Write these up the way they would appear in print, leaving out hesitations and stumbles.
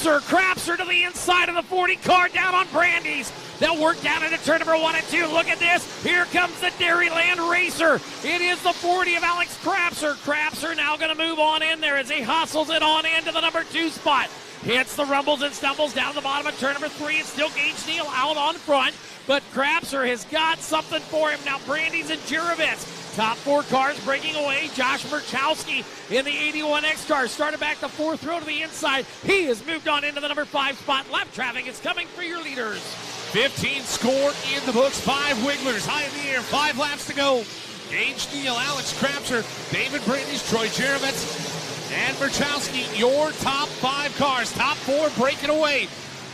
Crapser to the inside of the 40 car down on Brandy's. They'll work down into turn number 1 and 2. Look at this. Here comes the Dairyland Racer. It is the 40 of Alex Crapser. Crapser now going to move on in there as he hustles it on into the number 2 spot. Hits the rumbles and stumbles down the bottom of turn number 3. It's still Gage Neal out on front, but Crapser has got something for him. Now Brandy's and Jirovitz. Top 4 cars breaking away. Josh Merchowski in the 81X car started back the 4th row to the inside. He has moved on into the number 5 spot. Lap traffic is coming for your leaders. 15 scored in the books, 5 wigglers, high in the air, 5 laps to go. Gage Neal, Alex Crapser, David Brandy's, Troy Jirovitz, and Merchowski, your top 5 cars. Top 4 breaking away.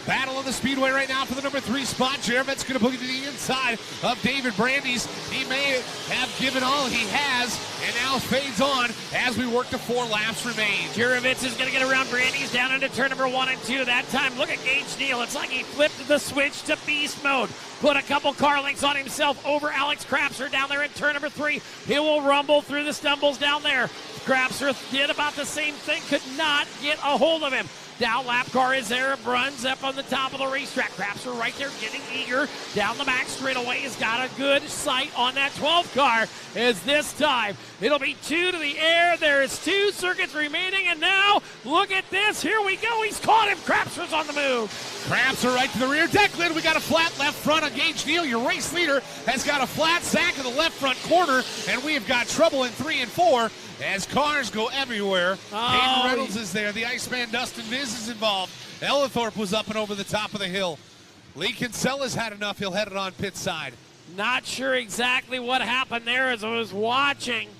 Battle of the Speedway right now for the number 3 spot. Jirovitz going to boogie to the inside of David Brandy's. He may have given all he has and now fades on as we work to 4 laps remain. Jirovitz is going to get around Brandy's down into turn number 1 and 2. That time, look at Gage Neal. It's like he flipped the switch to beast mode. Put a couple car lengths on himself over Alex Crapser down there in turn number 3. He will rumble through the stumbles down there. Crapser did about the same thing, could not get a hold of him. Down lap car is there, runs up on the top of the racetrack. Crapser right there getting eager. Down the back straightaway has got a good sight on that 12 car as this time it'll be 2 to the air. There's 2 circuits remaining, and now look at this. Here we go. He's caught him. Crapser's on the move. Crapser right to the rear. Declan, we got a flat left front on Gage Neal. Your race leader has got a flat sack in the left front corner, and we have got trouble in 3 and 4 as cars go everywhere. Hayden Reynolds is there. The Iceman Dustin Viz is involved. Ellithorpe was up and over the top of the hill. Lee Kinsella's had enough. He'll head it on pit side. Not sure exactly what happened there as I was watching.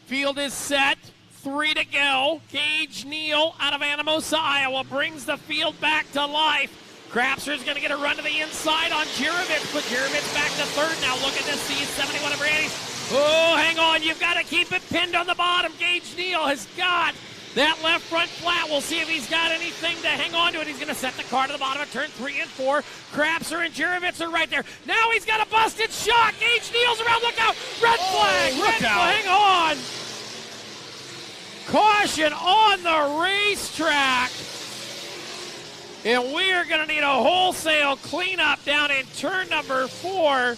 Field is set. 3 to go. Gage Neal out of Anamosa, Iowa brings the field back to life. Crapser's going to get a run to the inside on Jirovitz. Put Jirovitz back to 3rd. Now look at this. C71 of Brandy's. Oh, hang on. You've got to keep it pinned on the bottom. Gage Neal has got that left front flat. We'll see if he's got anything to hang on to it. He's going to set the car to the bottom of turn 3 and 4. Crapser and Jirovitz are right there. Now he's got a busted shot. Gage Neal's around. Look out. Red flag. Red flag. Hang on. Caution on the racetrack. And we are going to need a wholesale cleanup down in turn number 4.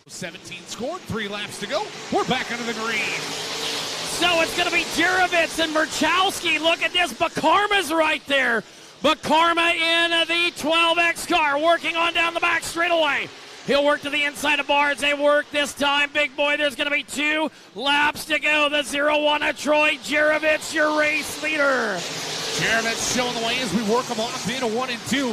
17 scored, 3 laps to go. We're back under the green. So it's going to be Jirovitz and Merchowski. Look at this. Bakarma's right there. Bakarma in the 12X car, working on down the back straightaway. He'll work to the inside of bars. They work this time. Big boy, there's going to be 2 laps to go. The 0-1 of Troy Jirovitz, your race leader. Jirovitz showing the way as we work him off into 1 and 2.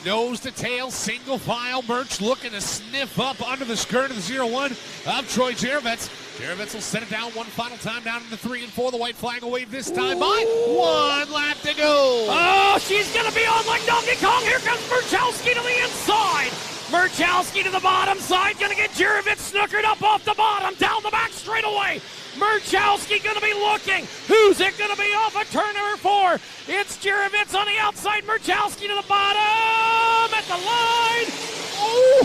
Nose to tail, single file. Merch looking to sniff up under the skirt of the 0-1 of Troy Jirovitz. Jirovitz will set it down one final time down into 3 and 4. The white flag will wave this time by. 1 lap to go. Oh, she's going to be on like Donkey Kong. Here comes Merchowski to the inside. Merchowski to the bottom side. Going to get Jirovitz snookered up off the bottom. Down the back straightaway. Merchowski going to be looking. Who's it going to be off of turn number 4? It's Jirovitz on the outside. Merchowski to the bottom at the line. Oh,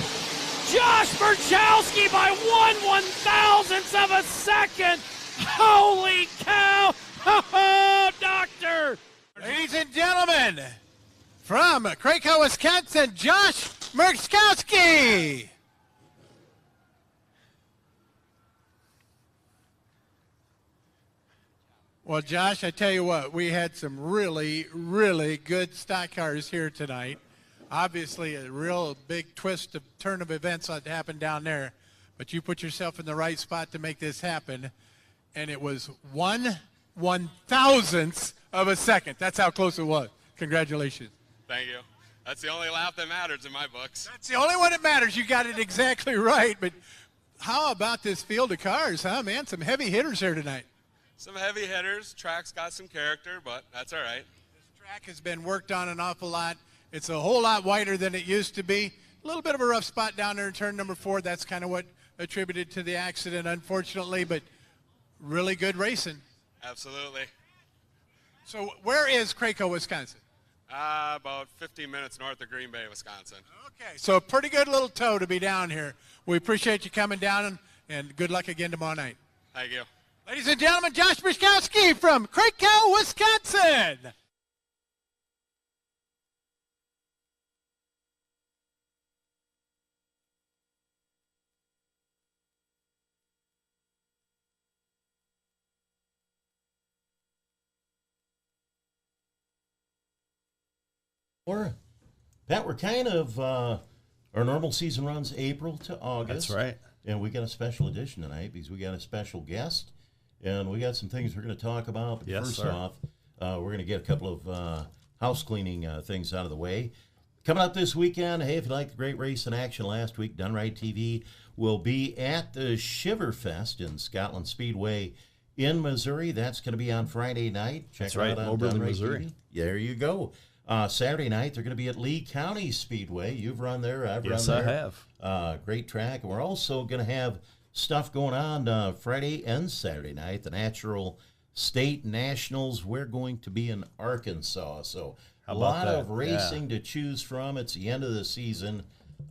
Josh Merchowski by 1/1000th of a second. Holy cow. Oh, doctor. Ladies and gentlemen, from Krakow, Wisconsin, Josh Merchowski. Well, Josh, I tell you what, we had some really, really good stock cars here tonight. Obviously, a real big twist of turn of events that happened down there, but you put yourself in the right spot to make this happen, and it was 1/1000th of a second. That's how close it was. Congratulations. Thank you. That's the only lap that matters in my books. That's the only one that matters. You got it exactly right, but how about this field of cars, huh, man? Some heavy hitters here tonight. Some heavy hitters. Track's got some character, but that's all right. This track has been worked on an awful lot. It's a whole lot wider than it used to be. A little bit of a rough spot down there in turn number 4. That's kind of what attributed to the accident, unfortunately, but really good racing. Absolutely. So where is Krakow, Wisconsin? About 15 minutes north of Green Bay, Wisconsin. Okay, so a pretty good little tow to be down here. We appreciate you coming down, and good luck again tomorrow night. Thank you. Ladies and gentlemen, Josh Merchowski from Krakow, Wisconsin. Pat, we're kind of, our normal season runs April to August. That's right. And we got a special edition tonight because we got a special guest. And we got some things we're going to talk about. But Yes, first sir. off, we're going to get a couple of house cleaning things out of the way. Coming up this weekend, hey, if you like the great race in action last week, Done Right TV will be at the Shiverfest in Scotland Speedway in Missouri. That's going to be on Friday night. Check That's it right, out on Oberlin, Done Right Missouri. TV. There you go. Saturday night, they're going to be at Lee County Speedway. You've run there. I've Yes, run I there. have. Great track. And we're also going to have stuff going on Friday and Saturday night. The Natural State Nationals. We're going to be in Arkansas. So How a about lot that? of racing to choose from. It's the end of the season.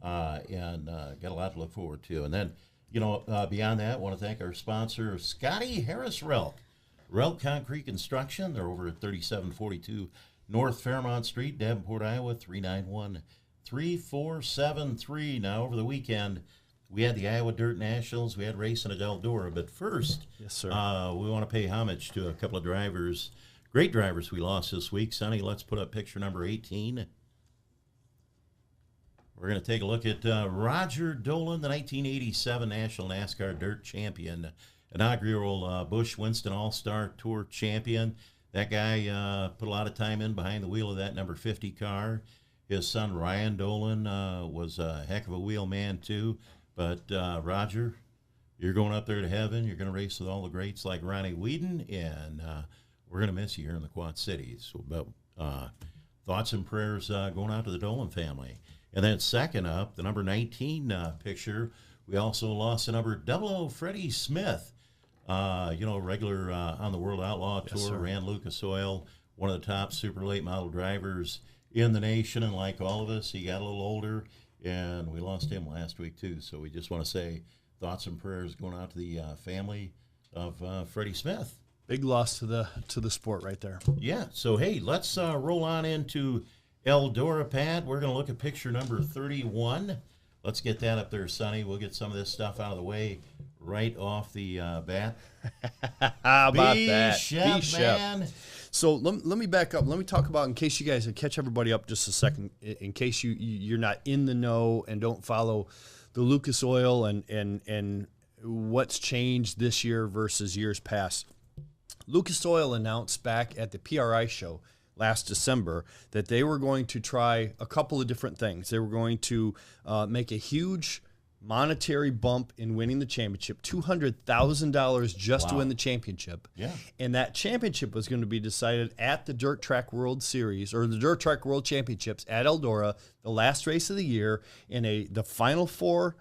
And got a lot to look forward to. And then, beyond that, I want to thank our sponsor, Scotty Harris Relk. Relk Concrete Construction. They're over at 3742 North Fairmont Street, Davenport, Iowa, 391-3473. Now, over the weekend, we had the Iowa Dirt Nationals. We had racing at Eldora. But first, Yes, sir. we want to pay homage to a couple of drivers, great drivers we lost this week. Sonny, let's put up picture number 18. We're going to take a look at Roger Dolan, the 1987 National NASCAR Dirt Champion, inaugural Busch Winston All-Star Tour champion. That guy put a lot of time in behind the wheel of that number 50 car. His son, Ryan Dolan, was a heck of a wheel man, too. But, Roger, you're going up there to heaven. You're going to race with all the greats like Ronnie Whedon, and we're going to miss you here in the Quad Cities. So, but thoughts and prayers going out to the Dolan family. And then second up, the number 19 picture, we also lost the number 00 Freddie Smith. Regular on the World Outlaw Tour, sir. ran Lucas Oil, one of the top super late model drivers in the nation. And like all of us, he got a little older, and we lost him last week too. So we just want to say thoughts and prayers going out to the family of Freddie Smith. Big loss to the sport right there. Yeah. So hey, let's roll on into Eldora, Pat. We're going to look at picture number 31. Let's get that up there, Sonny. We'll get some of this stuff out of the way right off the bat. How about that? Bishop, man. So let me back up. Let me talk about, in case you guys catch everybody up just a second, in case you're not in the know and don't follow the Lucas Oil and what's changed this year versus years past. Lucas Oil announced back at the PRI show last December that they were going to try a couple of different things. They were going to make a huge monetary bump in winning the championship, $200,000 just to win the championship. Yeah. And that championship was going to be decided at the Dirt Track World Series, or the Dirt Track World Championships at Eldora, the last race of the year, in the final four,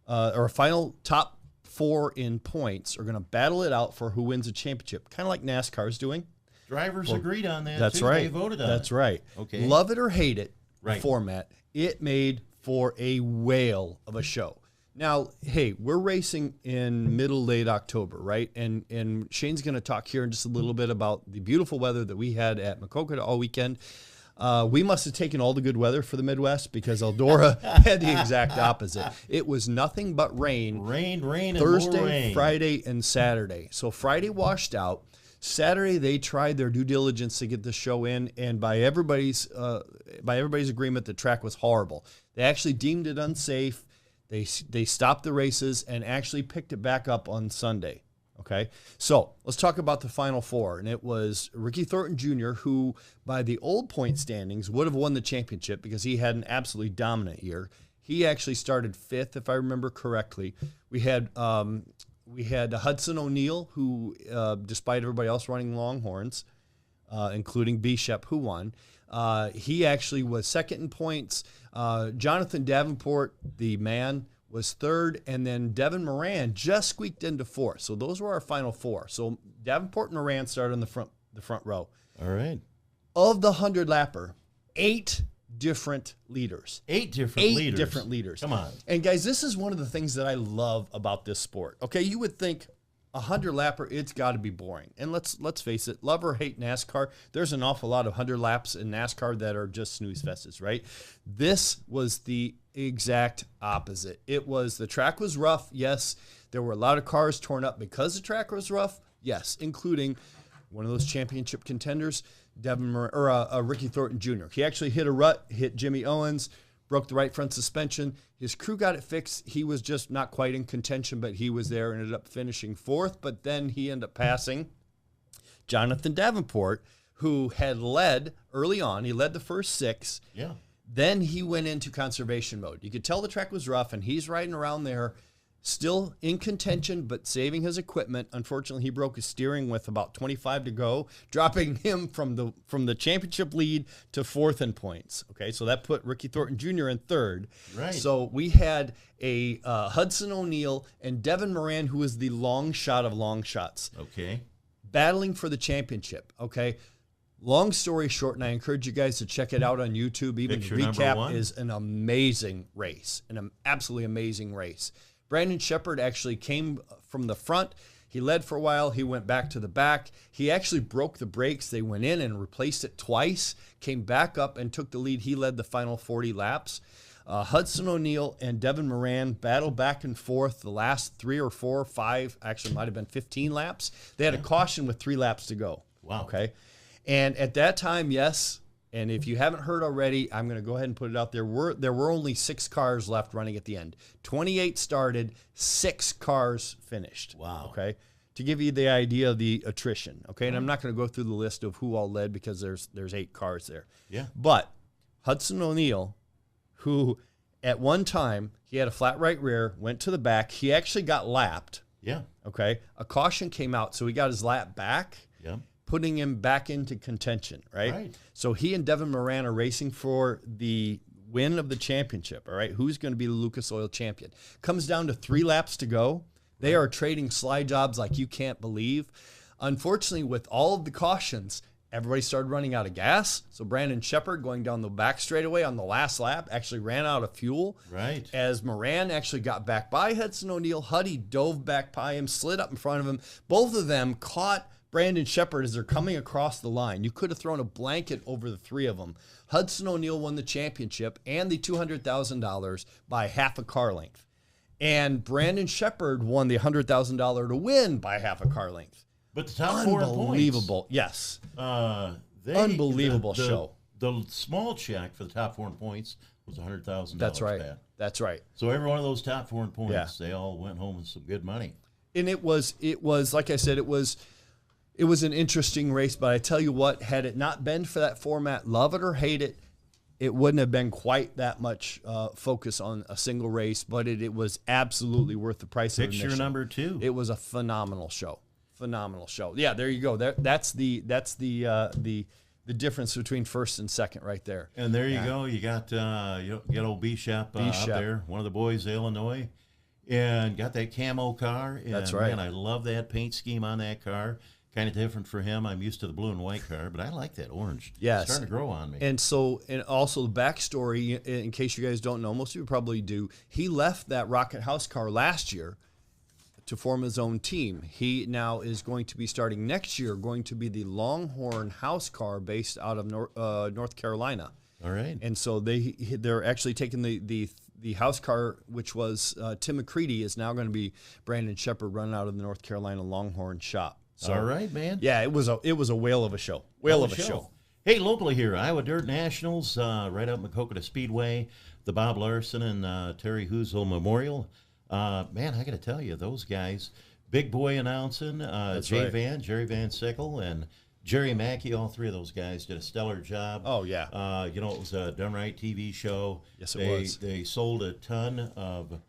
or final top four in points are going to battle it out for who wins the championship, kind of like NASCAR's doing. Drivers agreed on that. That's too. right. They voted on That's it. right. Okay. Love it or hate it, Right. format, it made for a whale of a show. Now, hey, we're racing in late October, right? And Shane's going to talk here in just a little bit about the beautiful weather that we had at Maquoketa all weekend. We must have taken all the good weather for the Midwest because Eldora had the exact opposite. It was nothing but rain. Rain, and Thursday, more rain. Friday, and Saturday. So Friday washed out. Saturday they tried their due diligence to get the show in, and by everybody's agreement, the track was horrible. They actually deemed it unsafe. They stopped the races and actually picked it back up on Sunday. Okay, so let's talk about the Final Four. And it was Ricky Thornton Jr., who by the old point standings would have won the championship because he had an absolutely dominant year. He actually started fifth, if I remember correctly. We had Hudson O'Neal, who, despite everybody else running Longhorns, including Bishop, who won, he actually was second in points. Jonathan Davenport, the man, was third, and then Devin Moran just squeaked into fourth. So those were our Final Four. So Davenport and Moran started in the front row. All right. Of the 100-lapper, 8 different leaders. 8 different leaders. 8 different leaders. Come on. And guys, this is one of the things that I love about this sport. Okay, you would think 100-lapper, it's got to be boring. And let's face it, love or hate NASCAR, there's an awful lot of 100 laps in NASCAR that are just snooze fests, right? This was the exact opposite. The track was rough, yes. There were a lot of cars torn up because the track was rough, yes, including one of those championship contenders, Ricky Thornton Jr. He actually hit a rut, hit Jimmy Owens, broke the right front suspension. His crew got it fixed. He was just not quite in contention, but he was there and ended up finishing 4th. But then he ended up passing Jonathan Davenport, who had led early on. He led the first 6. Yeah. Then he went into conservation mode. You could tell the track was rough, and he's riding around there, still in contention, but saving his equipment. Unfortunately, he broke his steering with about 25 to go, dropping him from the championship lead to 4th in points. Okay, so that put Ricky Thornton Jr. in 3rd. Right. So we had a Hudson O'Neal and Devin Moran, who was the long shot of long shots, Okay. battling for the championship. Okay. Long story short, and I encourage you guys to check it out on YouTube. Even Picture the number recap 1. is an amazing race, an absolutely amazing race. Brandon Shepherd actually came from the front. He led for a while. He went back to the back. He actually broke the brakes. They went in and replaced it twice, came back up and took the lead. He led the final 40 laps. Hudson O'Neal and Devin Moran battled back and forth the last 3 or 4 or 5, actually might have been 15 laps. They had a caution with 3 laps to go. Wow. Okay. And at that time, yes, and if you haven't heard already, I'm going to go ahead and put it out there. There were only 6 cars left running at the end. 28 started, 6 cars finished. Wow. Okay, to give you the idea of the attrition. Okay, and I'm not going to go through the list of who all led because there's 8 cars there. Yeah. But Hudson O'Neal, who at one time he had a flat right rear, went to the back. He actually got lapped. Yeah. Okay, a caution came out, so he got his lap back. Yeah. Putting him back into contention, right? Right. So he and Devin Moran are racing for the win of the championship, all right? Who's going to be the Lucas Oil champion? Comes down to 3 laps to go. They are trading slide jobs like you can't believe. Unfortunately, with all of the cautions, everybody started running out of gas. So Brandon Shepherd, going down the back straightaway on the last lap, actually ran out of fuel. Right. As Moran actually got back by Hudson O'Neal, Huddy dove back by him, slid up in front of him. Both of them caught Brandon Shepherd as they're coming across the line. You could have thrown a blanket over the 3 of them. Hudson O'Neal won the championship and the $200,000 by half a car length. And Brandon Shepherd won the $100,000 to win by half a car length. But the top 4 in points. Unbelievable. Yes. Unbelievable show. The small check for the top 4 in points was $100,000. That's right. Pat. That's right. So every one of those top 4 in points, Yeah. they all went home with some good money. And it was like I said, it was an interesting race, but I tell you what, had it not been for that format, love it or hate it, it wouldn't have been quite that much focus on a single race, but it was absolutely worth the price of admission. Picture number 2. It was a phenomenal show. Phenomenal show. Yeah, there you go. That's the difference between first and second right there. And there you go. You got old B-Shop up there, one of the boys of Illinois, and got that camo car. And, That's right. Man, I love that paint scheme on that car. Kind of different for him. I'm used to the blue and white car, but I like that orange. Yes. It's starting to grow on me. And also the backstory, in case you guys don't know, most of you probably do, he left that Rocket House car last year to form his own team. He now is going to be starting next year, going to be the Longhorn House car based out of North Carolina. All right. And so they're actually taking the house car, which was Tim McCready, is now going to be Brandon Shepherd running out of the North Carolina Longhorn shop. So, all right, man. Yeah, it was a whale of a show. Whale of a show. Hey, locally here, Iowa Dirt Nationals, right out in Makokata Speedway, the Bob Larson and Terry Hoozle Memorial. Man, I got to tell you, those guys, Big Boy announcing, Jerry Van Sickle, and Jerry Mackey, all 3 of those guys did a stellar job. Oh, yeah. It was a done right TV show. Yes, it was. They sold a ton of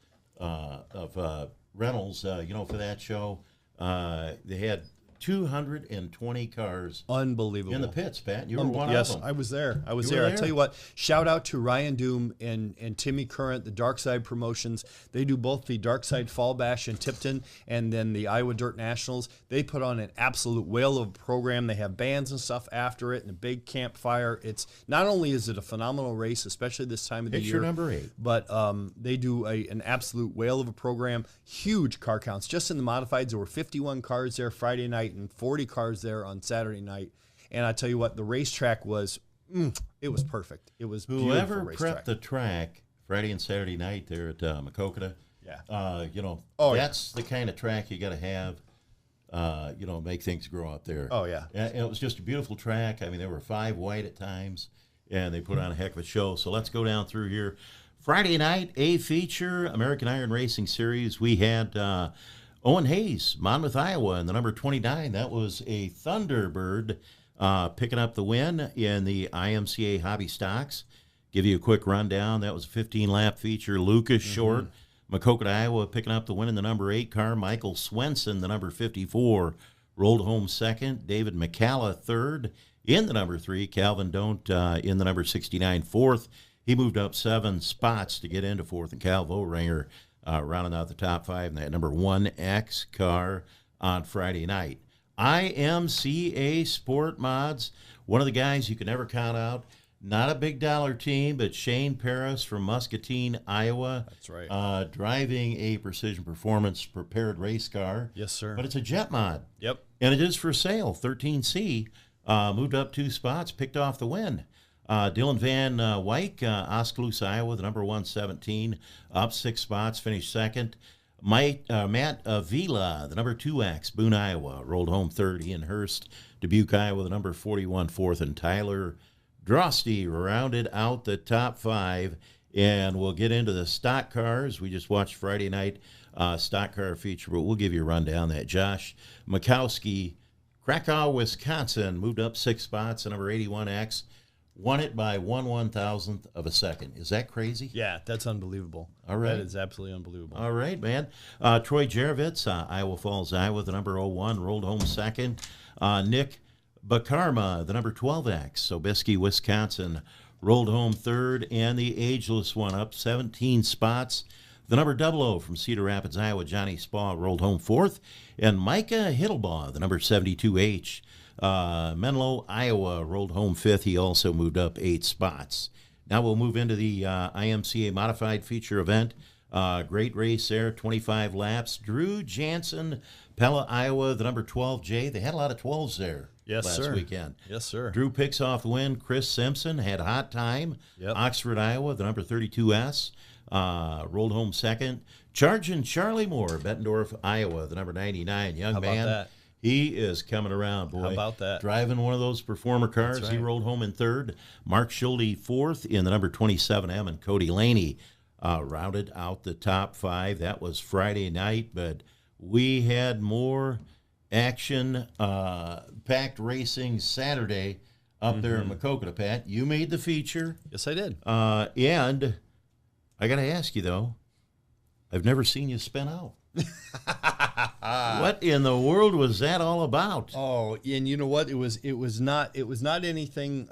rentals, for that show. They had 220 cars. Unbelievable. In the pits, Pat. You were one yes, of them. I was there. I was You were there. I there. tell you what, shout out to Ryan Doom and Timmy Current, the Dark Side Promotions. They do both the Dark Side Fall Bash in Tipton and then the Iowa Dirt Nationals. They put on an absolute whale of a program. They have bands and stuff after it and a big campfire. It's not only is it a phenomenal race, especially this time of the year. Picture number 8. But they do an absolute whale of a program. Huge car counts. Just in the modifieds, there were 51 cars there Friday night and 40 cars there on Saturday night. And I tell you what, the racetrack was, it was perfect. It was beautiful. Whoever racetrack. prepped the track Friday and Saturday night there at Makokata, Yeah. that's the kind of track you got to have. make things grow up there. Oh, yeah. And it was just a beautiful track. I mean, there were 5 wide at times, and they put on a heck of a show. So let's go down through here. Friday night, A feature, American Iron Racing Series. We had Owen Hayes, Monmouth, Iowa, and the number 29. That was a Thunderbird picking up the win in the IMCA Hobby Stocks. Give you a quick rundown. That was a 15-lap feature. Lucas Short, Macocota, Iowa, picking up the win in the number 8 car. Michael Swenson, the number 54, rolled home second. David McCalla, third. In the number 3, Calvin Don't in the number 69, fourth. He moved up 7 spots to get into fourth, and Cal Vohringer rounding out the top 5 in that number 1X car on Friday night. IMCA Sport Mods, one of the guys you can never count out. Not a big dollar team, but Shane Paris from Muscatine, Iowa. That's right. Driving a Precision Performance prepared race car. Yes, sir. But it's a jet mod. Yep. And it is for sale. 13C. Moved up 2 spots, picked off the win. Dylan Van Wyk, Oskaloosa, Iowa, the number 117, up 6 spots, finished second. Matt Vila, the number 2X, Boone, Iowa, rolled home third. Ian Hurst, Dubuque, Iowa, the number 41, fourth. And Tyler Drosty rounded out the top 5. And we'll get into the stock cars. We just watched Friday night stock car feature, but we'll give you a rundown. That Josh Mikowski, Krakow, Wisconsin, moved up 6 spots, the number 81X. Won it by 1/1000th of a second. Is that crazy? Yeah, that's unbelievable. All right. That is absolutely unbelievable. All right, man. Troy Jarovitz, Iowa Falls, Iowa, the number 01, rolled home second. Nick Bakarma, the number 12X, Sobieski, Wisconsin, rolled home third. And the ageless one up 17 spots. The number 00 from Cedar Rapids, Iowa, Johnny Spa, rolled home fourth. And Micah Hiddlebaugh, the number 72H, Menlo, Iowa, rolled home fifth. He also moved up 8 spots. Now we'll move into the IMCA modified feature event. Great race there, 25 laps. Drew Jansen, Pella, Iowa, the number 12J. They had a lot of 12s there last weekend. Yes, sir. Drew picks off the win. Chris Simpson had hot time. Yep. Oxford, Iowa, the number 32S, rolled home second. Charging Charlie Moore, Bettendorf, Iowa, the number 99. Young How about man. that? He is coming around, boy. How about that? Driving one of those performer cars. That's He right. rolled home in third. Mark Schulte fourth in the number 27M, and Cody Laney rounded out the top 5. That was Friday night, but we had more action-packed racing Saturday up there in Macocota, Pat. You made the feature. Yes, I did. And I got to ask you, though, I've never seen you spin out. What in the world was that all about? Oh, and you know what? It was not anything.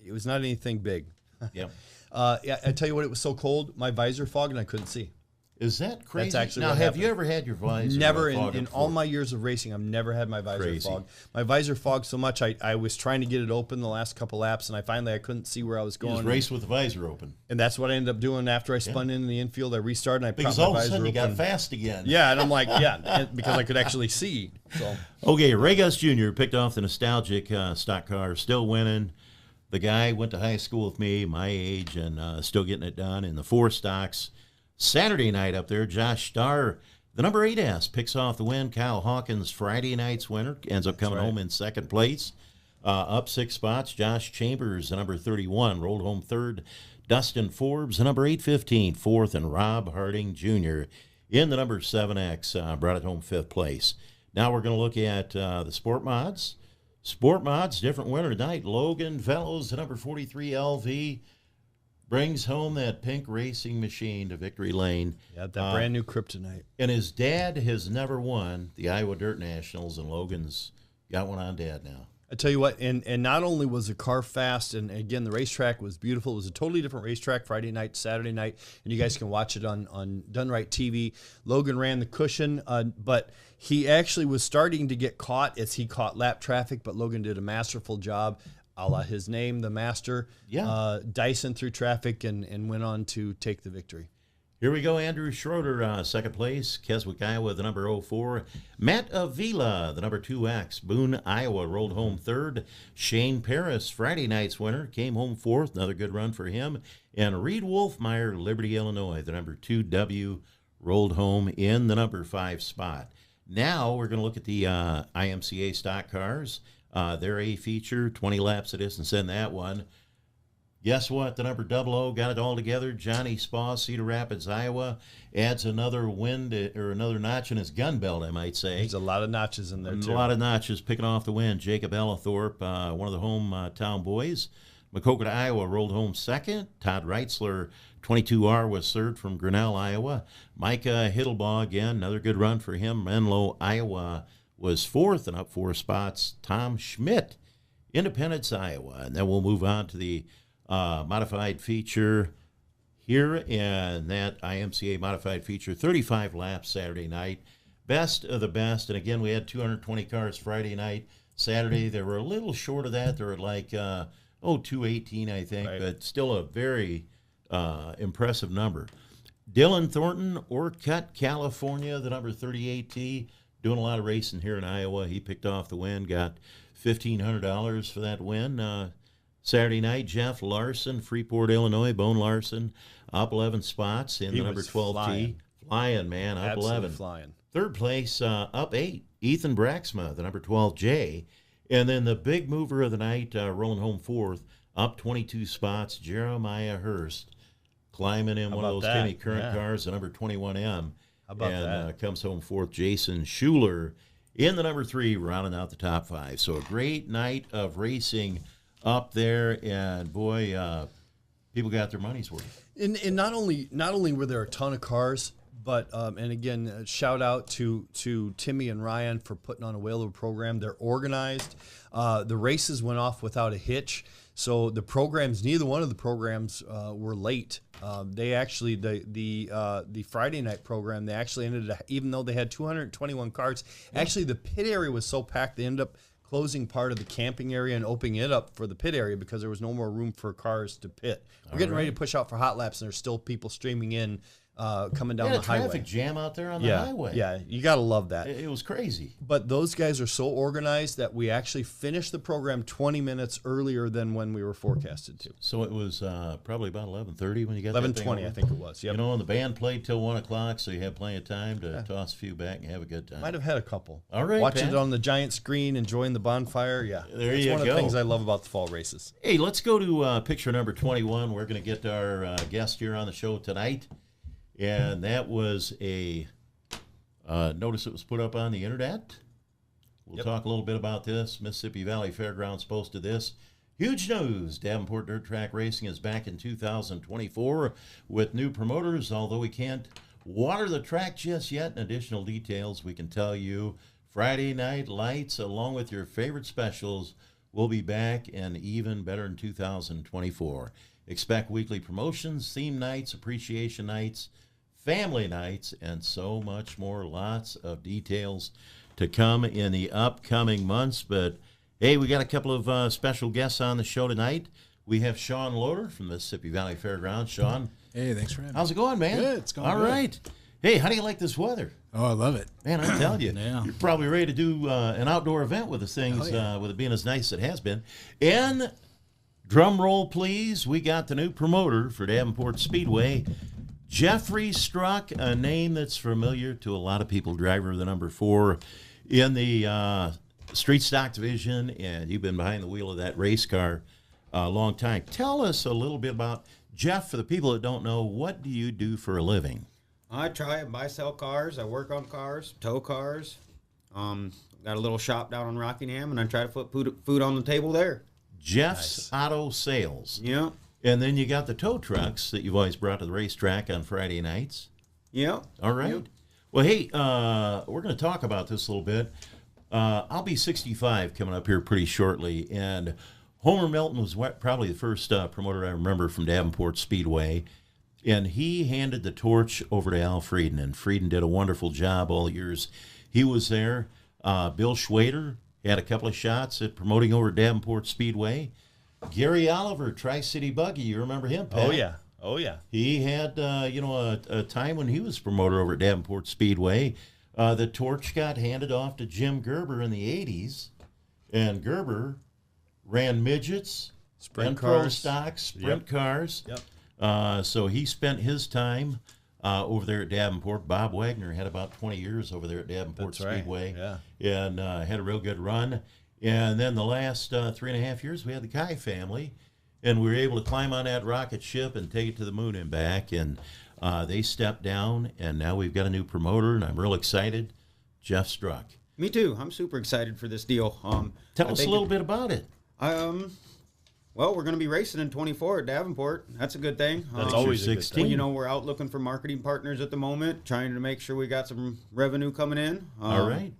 It was not anything big. Yep. Yeah, I tell you what, it was so cold, my visor fogged, and I couldn't see. Is that crazy? That's actually now, what have happened. you ever had your visor Never fogged in before? all my years of racing, I've never had my visor Crazy. fogged. My visor fogged so much, I was trying to get it open the last couple laps, and I couldn't see where I was You going. just race with the visor open. And that's what I ended up doing after I spun in the infield. I restarted, and I Because propped all my of a visor sudden you got open. fast again. Yeah, and I'm like, because I could actually see. So Okay, Ray Gus Jr. picked off the nostalgic stock car, still winning. The guy went to high school with me, my age, and still getting it done in the 4 stocks. Saturday night up there, Josh Starr, the number 8S, picks off the win. Kyle Hawkins, Friday night's winner, ends up coming home in second place. Up 6 spots, Josh Chambers, the number 31, rolled home third. Dustin Forbes, the number 815, fourth. And Rob Harding Jr. in the number 7X, brought it home 5th place. Now we're going to look at the Sport Mods. Sport Mods, different winner tonight. Logan Fellows, the number 43 LV, brings home that pink racing machine to victory lane. yeah, that brand new Kryptonite. And his dad has never won the Iowa Dirt Nationals, and Logan's got one on dad now. I tell you what, and not only was the car fast, and again, the racetrack was beautiful. It was a totally different racetrack Friday night, Saturday night, and you guys can watch it on Done Right TV. Logan ran the cushion, but he actually was starting to get caught as he caught lap traffic, but Logan did a masterful job, a la his name, the Master. Yeah. Dyson through traffic and went on to take the victory. Here we go, Andrew Schroeder, second place. Keswick, Iowa, the number 04. Matt Avila, the number 2X. Boone, Iowa, rolled home third. Shane Paris, Friday night's winner, came home fourth. Another good run for him. And Reed Wolfmeyer, Liberty, Illinois, the number 2W, rolled home in the number 5 spot. Now we're going to look at the IMCA stock cars. They're a feature, 20 laps of distance in that one. Guess what? The number 00 got it all together. Johnny Spa, Cedar Rapids, Iowa, adds another or another notch in his gun belt, I might say. There's a lot of notches in there, too. A lot of notches picking off the win. Jacob Ellithorpe, one of the hometown boys. Maquoketa, Iowa, rolled home second. Todd Reitzler, 22R, was third from Grinnell, Iowa. Micah Hiddlebaugh, again, another good run for him. Menlo, Iowa, was fourth and up 4 spots. Tom Schmidt, Independence, Iowa. And then we'll move on to the modified feature here, and that IMCA modified feature, 35 laps Saturday night. Best of the best. And again, we had 220 cars Friday night. Saturday, they were a little short of that. They were like, 218, I think, right. But still a very impressive number. Dylan Thornton, Orcutt, California, the number 38T, doing a lot of racing here in Iowa. He picked off the win, got $1,500 for that win. Saturday night, Jeff Larson, Freeport, Illinois, Bone Larson, up 11 spots in the number 12T. Flying, man, up Absolutely 11. Flying. Third place, up 8, Ethan Braxma, the number 12J. And then the big mover of the night, rolling home fourth, up 22 spots, Jeremiah Hurst, climbing in one of those Timmy Current cars, the number 21M. How about and comes home fourth, Jason Schuler, in the number 3, rounding out the top 5. So a great night of racing up there, and boy, people got their money's worth. And not only were there a ton of cars, but and again, shout out to Timmy and Ryan for putting on a whale of a program. They're organized. The races went off without a hitch. So the programs, neither one of the programs were late. They actually the Friday night program, they actually ended up, even though they had 221 cars, actually the pit area was so packed they ended up closing part of the camping area and opening it up for the pit area because there was no more room for cars to pit. We're getting ready to push out for hot laps, and there's still people streaming in, coming down the highway. Traffic jam out there on the highway. Yeah, you got to love that. It was crazy. But those guys are so organized that we actually finished the program 20 minutes earlier than when we were forecasted to. So it was probably about 11:30 when you got 11:20, I think it was. Yep. You know, and the band played till 1 o'clock, so you had plenty of time to toss a few back and have a good time. Might have had a couple. All right, watching Pat. it on the giant screen, enjoying the bonfire. Yeah, there that's you one go. of the things I love about the fall races. Hey, let's go to picture number 21. We're going to get our guest here on the show tonight. And that was a notice that was put up on the internet. We'll talk a little bit about this. Mississippi Valley Fairgrounds posted this. Huge news. Davenport Dirt Track Racing is back in 2024 with new promoters. Although we can't water the track just yet, and additional details we can tell you. Friday night lights, along with your favorite specials, will be back and even better in 2024. Expect weekly promotions, theme nights, appreciation nights, family nights, and so much more. Lots of details to come in the upcoming months. But, hey, we got a couple of special guests on the show tonight. We have Sean Loader from Mississippi Valley Fairgrounds. Sean. Hey, thanks for having me. How's it going, man? Good, it's going all good. right. Hey, how do you like this weather? Oh, I love it. Man, I'm telling you, Yeah. You're probably ready to do an outdoor event with the things, with it being as nice as it has been. And drum roll, please. We got the new promoter for Davenport Speedway. Jeffries struck a name that's familiar to a lot of people, driver of the number 4 in the street stock division, and you've been behind the wheel of that race car a long time. Tell us a little bit about Jeff. For the people that don't know, what do you do for a living? I try and buy, sell cars. I work on cars, tow cars. Got a little shop down in Rockingham, and I try to put food on the table there. Jeff's Auto Sales. Yeah. And then you got the tow trucks that you've always brought to the racetrack on Friday nights. Yeah. All right. Yep. Well, hey, we're going to talk about this a little bit. I'll be 65 coming up here pretty shortly, and Homer Milton was probably the first promoter I remember from Davenport Speedway, and he handed the torch over to Al Frieden, and Frieden did a wonderful job all the years he was there. Bill Schwader had a couple of shots at promoting over Davenport Speedway. Gary Oliver, Tri-City Buggy, you remember him, Pat? Oh, yeah. He had, a time when he was promoter over at Davenport Speedway. The torch got handed off to Jim Gerber in the 80s, and Gerber ran midgets, Sprint pro cars. stocks, sprint cars. Yep. So he spent his time over there at Davenport. Bob Wagner had about 20 years over there at Davenport Speedway. Yeah. And had a real good run. And then the last 3.5 years, we had the Kai family. And we were able to climb on that rocket ship and take it to the moon and back. And they stepped down, and now we've got a new promoter, and I'm real excited. Jeff Struck. Me too. I'm super excited for this deal. Tell us a little bit about it. Well, we're going to be racing in 24 at Davenport. That's a good thing. That's always a good 16. thing. You know, we're out looking for marketing partners at the moment, trying to make sure we got some revenue coming in. All right.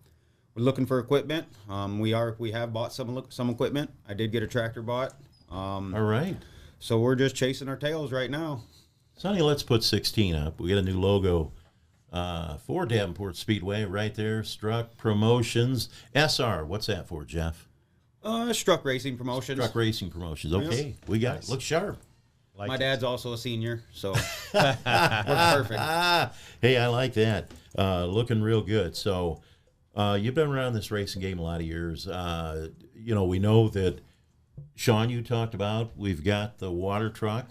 We're looking for equipment. We have bought some equipment. I did get a tractor bought. All right. So we're just chasing our tails right now. Sonny, let's put 16 up. We got a new logo for Davenport Speedway right there. Struck Promotions. SR, what's that for, Jeff? Struck Racing Promotions. Struck Racing Promotions. Okay, we got it. Look sharp. My dad's also a senior, so we're perfect. Hey, I like that. Looking real good. So you've been around this racing game a lot of years. You know, we know that, Sean, you talked about, we've got the water truck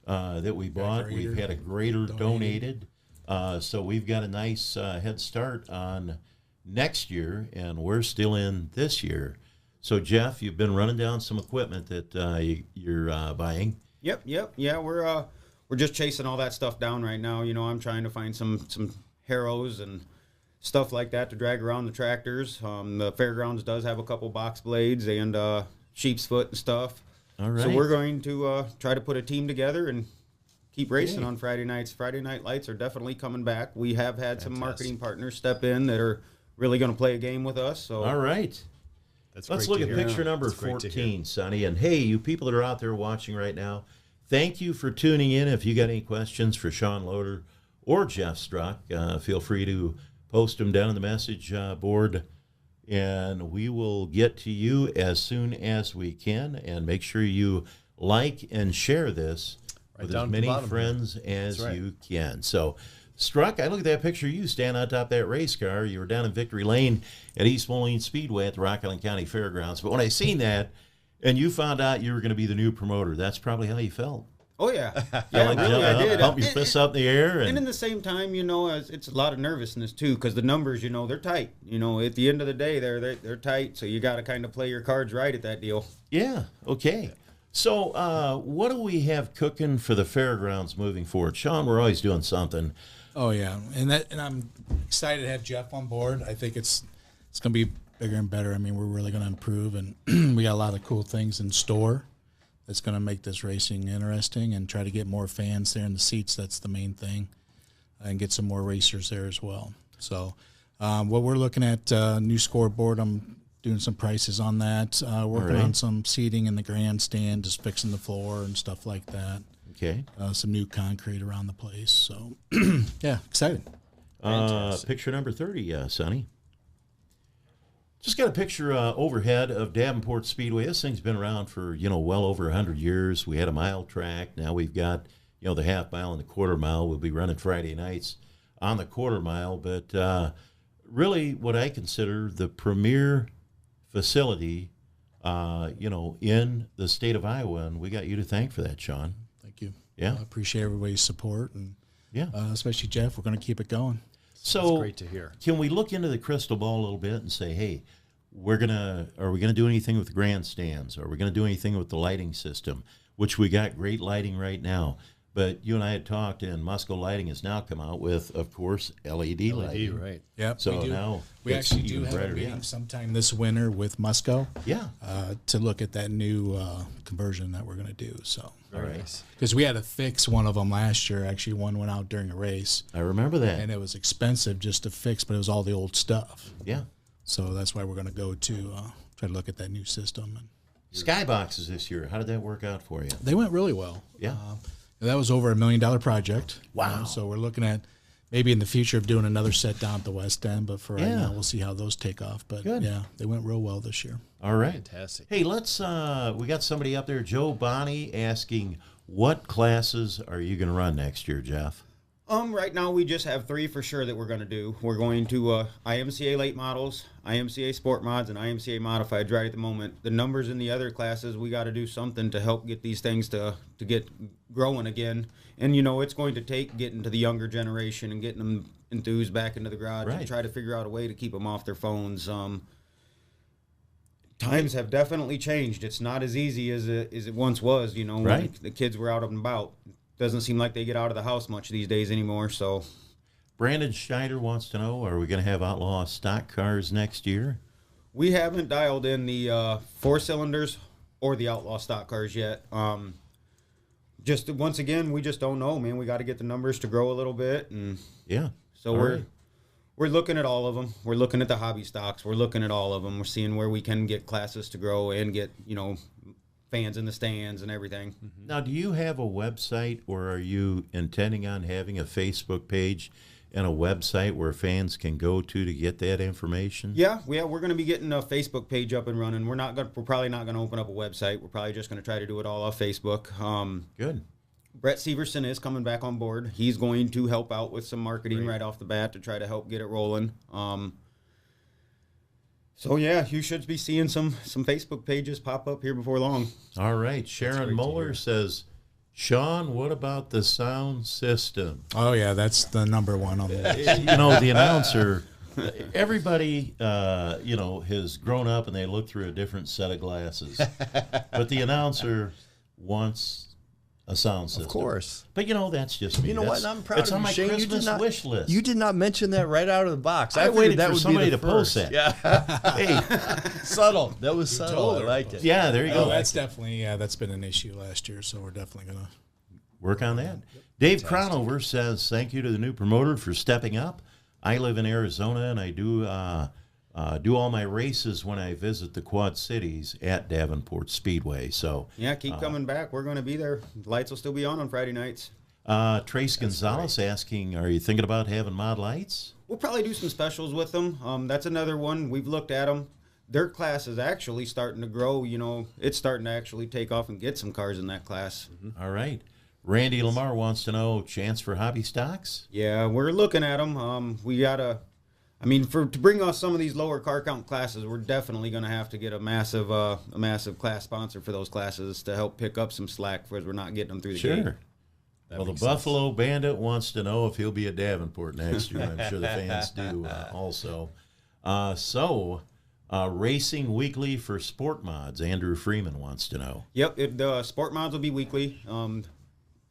that we bought. We've had a grader donated. So we've got a nice head start on next year, and we're still in this year. So, Jeff, you've been running down some equipment that you're buying. Yep. Yeah, we're just chasing all that stuff down right now. You know, I'm trying to find some harrows and stuff like that to drag around the tractors. The fairgrounds does have a couple box blades and sheep's foot and stuff. All right. So we're going to try to put a team together and keep racing on Friday nights. Friday night lights are definitely coming back. We have had some marketing partners step in that are really going to play a game with us. So all right. Let's look at picture number 14, Sonny. And hey, you people that are out there watching right now, thank you for tuning in. If you got any questions for Sean Loader or Jeff Struck, feel free to post them down in the message board, and we will get to you as soon as we can. And make sure you like and share this with as many friends as you can. So, Struck, I look at that picture of you standing on top of that race car. You were down in Victory Lane at East Moline Speedway at the Rock Island County Fairgrounds. But when I seen that and you found out you were going to be the new promoter, that's probably how you felt. Oh, yeah. Like really, I did. Pump your fists up in the air. And in the same time, you know, it's a lot of nervousness, too, because the numbers, you know, they're tight. You know, at the end of the day, they're tight, so you got to kind of play your cards right at that deal. Yeah, okay. So what do we have cooking for the fairgrounds moving forward? Sean, we're always doing something. Oh yeah, and I'm excited to have Jeff on board. I think it's going to be bigger and better. I mean, we're really going to improve, and we got a lot of cool things in store that's going to make this racing interesting and try to get more fans there in the seats. That's the main thing, and get some more racers there as well. So, what we're looking at, new scoreboard. I'm doing some prices on that. Working on some seating in the grandstand, just fixing the floor and stuff like that. Okay. Some new concrete around the place. So, yeah, excited. Picture number 30, Sonny. Just got a picture overhead of Davenport Speedway. This thing's been around for, you know, well over 100 years. We had a mile track. Now we've got, you know, the half mile and the quarter mile. We'll be running Friday nights on the quarter mile. But really what I consider the premier facility, you know, in the state of Iowa. And we got you to thank for that, Sean. Thank you. Yeah. I appreciate everybody's support, and yeah, especially Jeff. We're going to keep it going. So that's great to hear. Can we look into the crystal ball a little bit and say, hey, are we gonna do anything with the grandstands? Are we gonna do anything with the lighting system? Which we got great lighting right now. But you and I had talked, and Musco Lighting has now come out with, of course, LED lighting. Right. Yep. So now we it's actually do even have a brighter, meeting sometime this winter with Musco. Yeah. To look at that new conversion that we're going to do. So. All right. Because we had to fix one of them last year. Actually, one went out during a race. I remember that. And it was expensive just to fix, but it was all the old stuff. Yeah. So that's why we're going to go to try to look at that new system. And Skyboxes this year, how did that work out for you? they went really well. Yeah. That was over $1 million project. Wow. So we're looking at maybe in the future of doing another set down at the West End, but for right now, we'll see how those take off. But Good. yeah, they went real well this year. All right. Fantastic. Hey, let's, we got somebody up there, Joe Bonney, asking, what classes are you going to run next year, Jeff? Right now we just have 3 for sure that we're going to do. We're going to IMCA late models, IMCA sport mods, and IMCA modifieds right at the moment. The numbers in the other classes, we got to do something to help get these things to get growing again. And, it's going to take getting to the younger generation and getting them enthused back into the garage and try to figure out a way to keep them off their phones. Times have definitely changed. It's not as easy as it once was, when the kids were out and about. Doesn't seem like they get out of the house much these days anymore. So, Brandon Schneider wants to know, are we going to have outlaw stock cars next year? We haven't dialed in the 4-cylinders or the outlaw stock cars yet. Just once again, we just don't know, man. We got to get the numbers to grow a little bit, and so we're looking at all of them. We're looking at the hobby stocks. We're looking at all of them. We're seeing where we can get classes to grow and get fans in the stands and everything. Now, do you have a website, or are you intending on having a Facebook page and a website where fans can go to get that information? Yeah, we're going to be getting a Facebook page up and running. We're probably not going to open up a website. We're probably just going to try to do it all off Facebook. Good. Brett Severson is coming back on board. He's going to help out with some marketing right off the bat to try to help get it rolling. So, yeah, you should be seeing some Facebook pages pop up here before long. All right. Sharon Muller says, Sean, what about the sound system? Oh, yeah, that's the number one on the list. The announcer, everybody, has grown up and they look through a different set of glasses. But the announcer wants a sound system. Of course. But, that's just me. You know what? I'm proud of you, on my Shane. Christmas wish list. You did not mention that right out of the box. I waited that for would somebody be the to post first. that. Yeah. Hey, subtle. That was subtle. told I her. liked it. yeah, there you go. That's definitely, that's been an issue last year, so we're definitely going to. Work on that. Dave Cronover says, thank you to the new promoter for stepping up. I live in Arizona, and I do all my races when I visit the Quad Cities at Davenport Speedway. So yeah, keep coming back. We're going to be there. The lights will still be on Friday nights. Trace Gonzalez asking, are you thinking about having mod lights? We'll probably do some specials with them. That's another one. We've looked at them. Their class is actually starting to grow. It's starting to actually take off and get some cars in that class. Mm-hmm. All right. Randy Lamar wants to know, chance for hobby stocks? Yeah, we're looking at them. We got to... to bring us some of these lower car count classes, we're definitely going to have to get a massive class sponsor for those classes to help pick up some slack because we're not getting them through the gate. Sure. Well, the Buffalo Bandit wants to know if he'll be at Davenport next year. I'm sure the fans do also. Racing weekly for sport mods. Andrew Freeman wants to know. Yep, the sport mods will be weekly.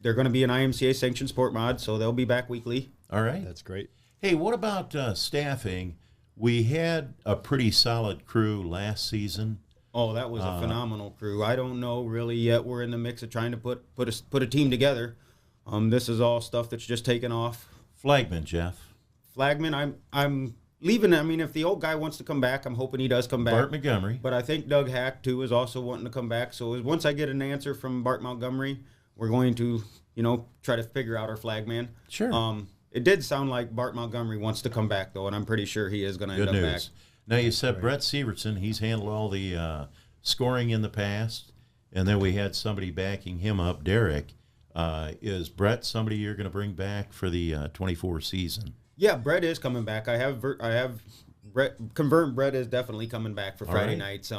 They're going to be an IMCA sanctioned sport mod, so they'll be back weekly. All right. That's great. Hey, what about staffing? We had a pretty solid crew last season. Oh, that was a phenomenal crew. I don't know really yet. We're in the mix of trying to put a team together. This is all stuff that's just taken off. Flagman, Jeff. Flagman, I'm leaving. If the old guy wants to come back, I'm hoping he does come back. Bart Montgomery. But I think Doug Hack, too, is also wanting to come back. So once I get an answer from Bart Montgomery, we're going to, try to figure out our flagman. Sure. It did sound like Bart Montgomery wants to come back, though, and I'm pretty sure he is going to end up back. Now, you said Brett Severson. He's handled all the scoring in the past, and then we had somebody backing him up, Derek. Is Brett somebody you're going to bring back for the 24 season? Yeah, Brett is coming back. I have Brett confirmed. Brett is definitely coming back for Friday nights.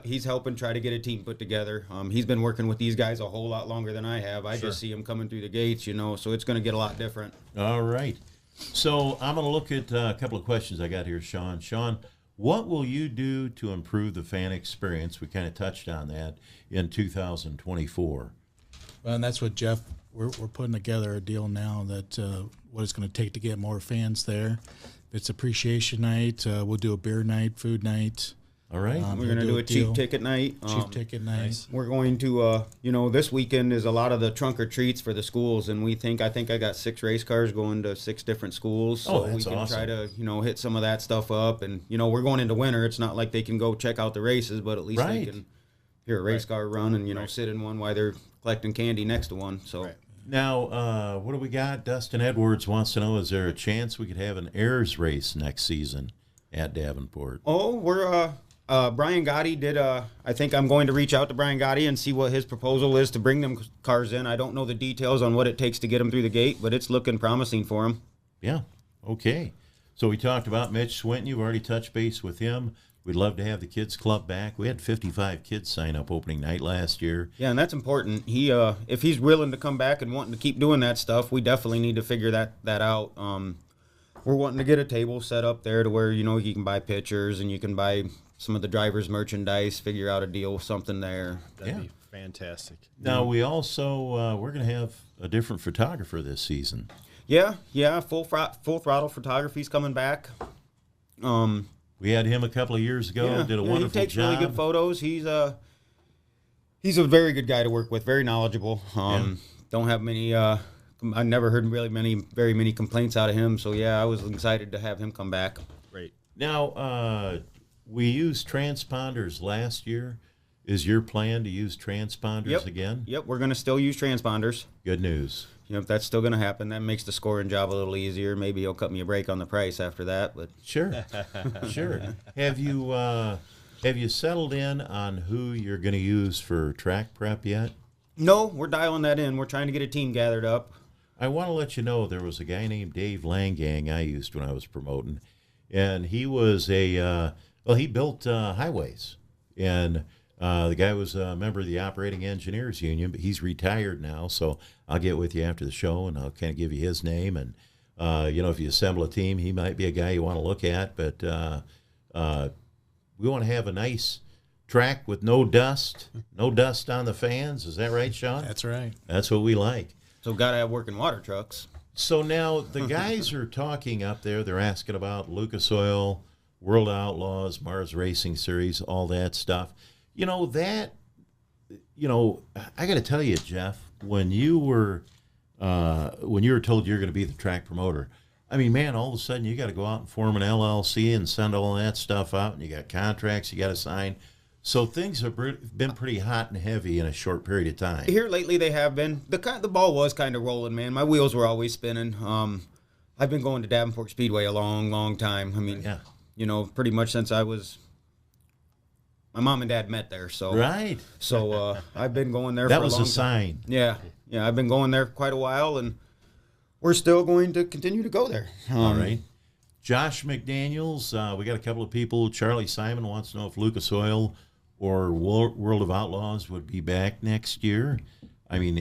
He's helping try to get a team put together. He's been working with these guys a whole lot longer than I have. I just see him coming through the gates, so it's going to get a lot different. All right. So I'm going to look at a couple of questions I got here, Sean. Sean, what will you do to improve the fan experience? We kind of touched on that in 2024. Well, and that's what Jeff, we're putting together a deal now that what it's going to take to get more fans there. It's appreciation night. We'll do a beer night, food night. All right. We're going to do a cheap ticket night. Cheap ticket night. Nice. We're going to, this weekend is a lot of the trunk or treats for the schools, and I think I got 6 race cars going to 6 different schools. So that's we can awesome. try to, hit some of that stuff up. And, we're going into winter. It's not like they can go check out the races, but at least they can hear a race car run and, sit in one while they're collecting candy next to one. So. Right. Now, what do we got? Dustin Edwards wants to know, is there a chance we could have an Ayers race next season at Davenport? Oh, Brian Gotti did. I think I'm going to reach out to Brian Gotti and see what his proposal is to bring them cars in. I don't know the details on what it takes to get them through the gate, but it's looking promising for him. Yeah. Okay. So we talked about Mitch Swinton. You've already touched base with him. We'd love to have the kids club back. We had 55 kids sign up opening night last year. Yeah, and that's important. He, if he's willing to come back and wanting to keep doing that stuff, we definitely need to figure that out. We're wanting to get a table set up there to where, you know, you can buy pictures and you can buy some of the drivers' merchandise, figure out a deal, something there. That'd be fantastic. Now, we also, we're going to have a different photographer this season. Yeah, full throttle photography's coming back. We had him a couple of years ago, did a wonderful job. He takes really good photos. He's a very good guy to work with, very knowledgeable. Don't have many, I never heard very many complaints out of him. So, yeah, I was excited to have him come back. Great. Now, we used transponders last year. Is your plan to use transponders again? Yep, we're going to still use transponders. Good news. Yep, that's still going to happen. That makes the scoring job a little easier. Maybe he'll cut me a break on the price after that. But sure. Have you settled in on who you're going to use for track prep yet? No, we're dialing that in. We're trying to get a team gathered up. I want to let you know there was a guy named Dave Langang I used when I was promoting, and he was he built highways, and the guy was a member of the Operating Engineers Union, but he's retired now, so I'll get with you after the show, and I'll kind of give you his name, and, if you assemble a team, he might be a guy you want to look at, but we want to have a nice track with no dust on the fans. Is that right, Sean? That's right. That's what we like. So got to have working water trucks. So now the guys are talking up there. They're asking about Lucas Oil, World Outlaws, Mars Racing Series, all that stuff. I got to tell you, Jeff, when you were told you're going to be the track promoter, I mean, man, all of a sudden you got to go out and form an LLC and send all that stuff out, and you got contracts you got to sign. So things have been pretty hot and heavy in a short period of time. Here lately they have been. The ball was kind of rolling, man. My wheels were always spinning. I've been going to Davenport Speedway a long, long time. I mean, pretty much since I was. My mom and dad met there, so right. So I've been going there. That for was a long a sign. Yeah. I've been going there quite a while, and we're still going to continue to go there. All right. Josh McDaniels, we got a couple of people. Charlie Simon wants to know if Lucas Oil or World of Outlaws would be back next year. I mean,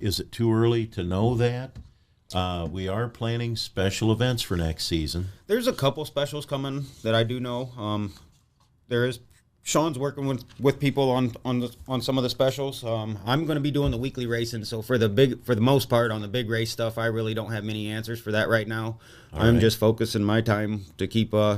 is it too early to know that? We are planning special events for next season. There's a couple specials coming that I do know. There is. Sean's working with people on some of the specials. I'm going to be doing the weekly racing, so for the most part on the big race stuff, I really don't have many answers for that right now. I'm just focusing my time to keep all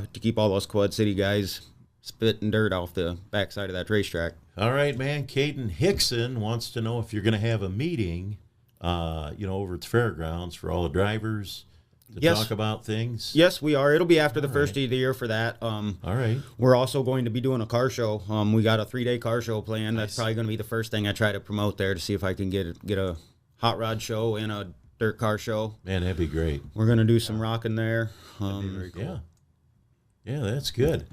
those Quad City guys spitting dirt off the backside of that racetrack. All right, man. Caden Hickson wants to know if you're going to have a meeting, over at the fairgrounds for all the drivers. To talk about things? Yes, we are. It'll be after the first of the year for that. All right. We're also going to be doing a car show. We got a 3-day car show planned. Nice. That's probably going to be the first thing I try to promote there to see if I can get a hot rod show and a dirt car show. Man, that'd be great. We're going to do some rocking there. That'd be very cool. Yeah, that's good.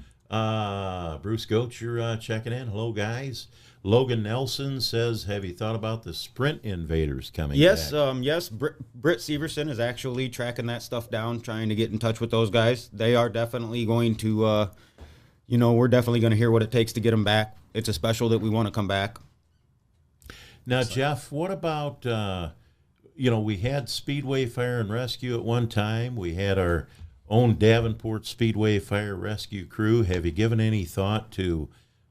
Bruce Goetz, you're checking in. Hello, guys. Logan Nelson says, have you thought about the Sprint Invaders coming back? Yes. Britt Severson is actually tracking that stuff down, trying to get in touch with those guys. They are definitely going to, we're definitely going to hear what it takes to get them back. It's a special that we want to come back. Now, Jeff, what about, we had Speedway Fire and Rescue at one time. We had our own Davenport Speedway Fire Rescue crew. Have you given any thought to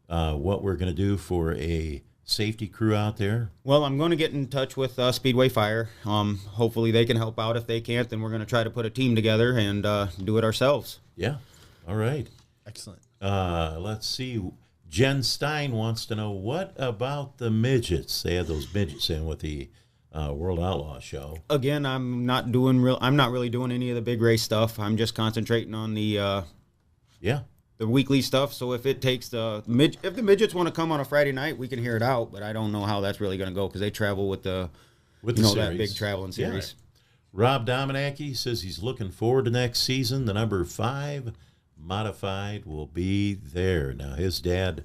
what we're going to do for a safety crew out there? Well, I'm going to get in touch with Speedway Fire. Hopefully they can help out. If they can't, then we're going to try to put a team together and do it ourselves. Yeah. All right. Excellent. Let's see. Jen Stein wants to know, what about the midgets? They had those midgets in with the World Outlaw show. Again, I'm not really doing any of the big race stuff. I'm just concentrating on the weekly stuff. So if it takes if the midgets want to come on a Friday night, we can hear it out. But I don't know how that's really going to go because they travel with the that big traveling series. Yeah. Rob Dominacki says he's looking forward to next season. The number 5 Modified will be there. Now, his dad,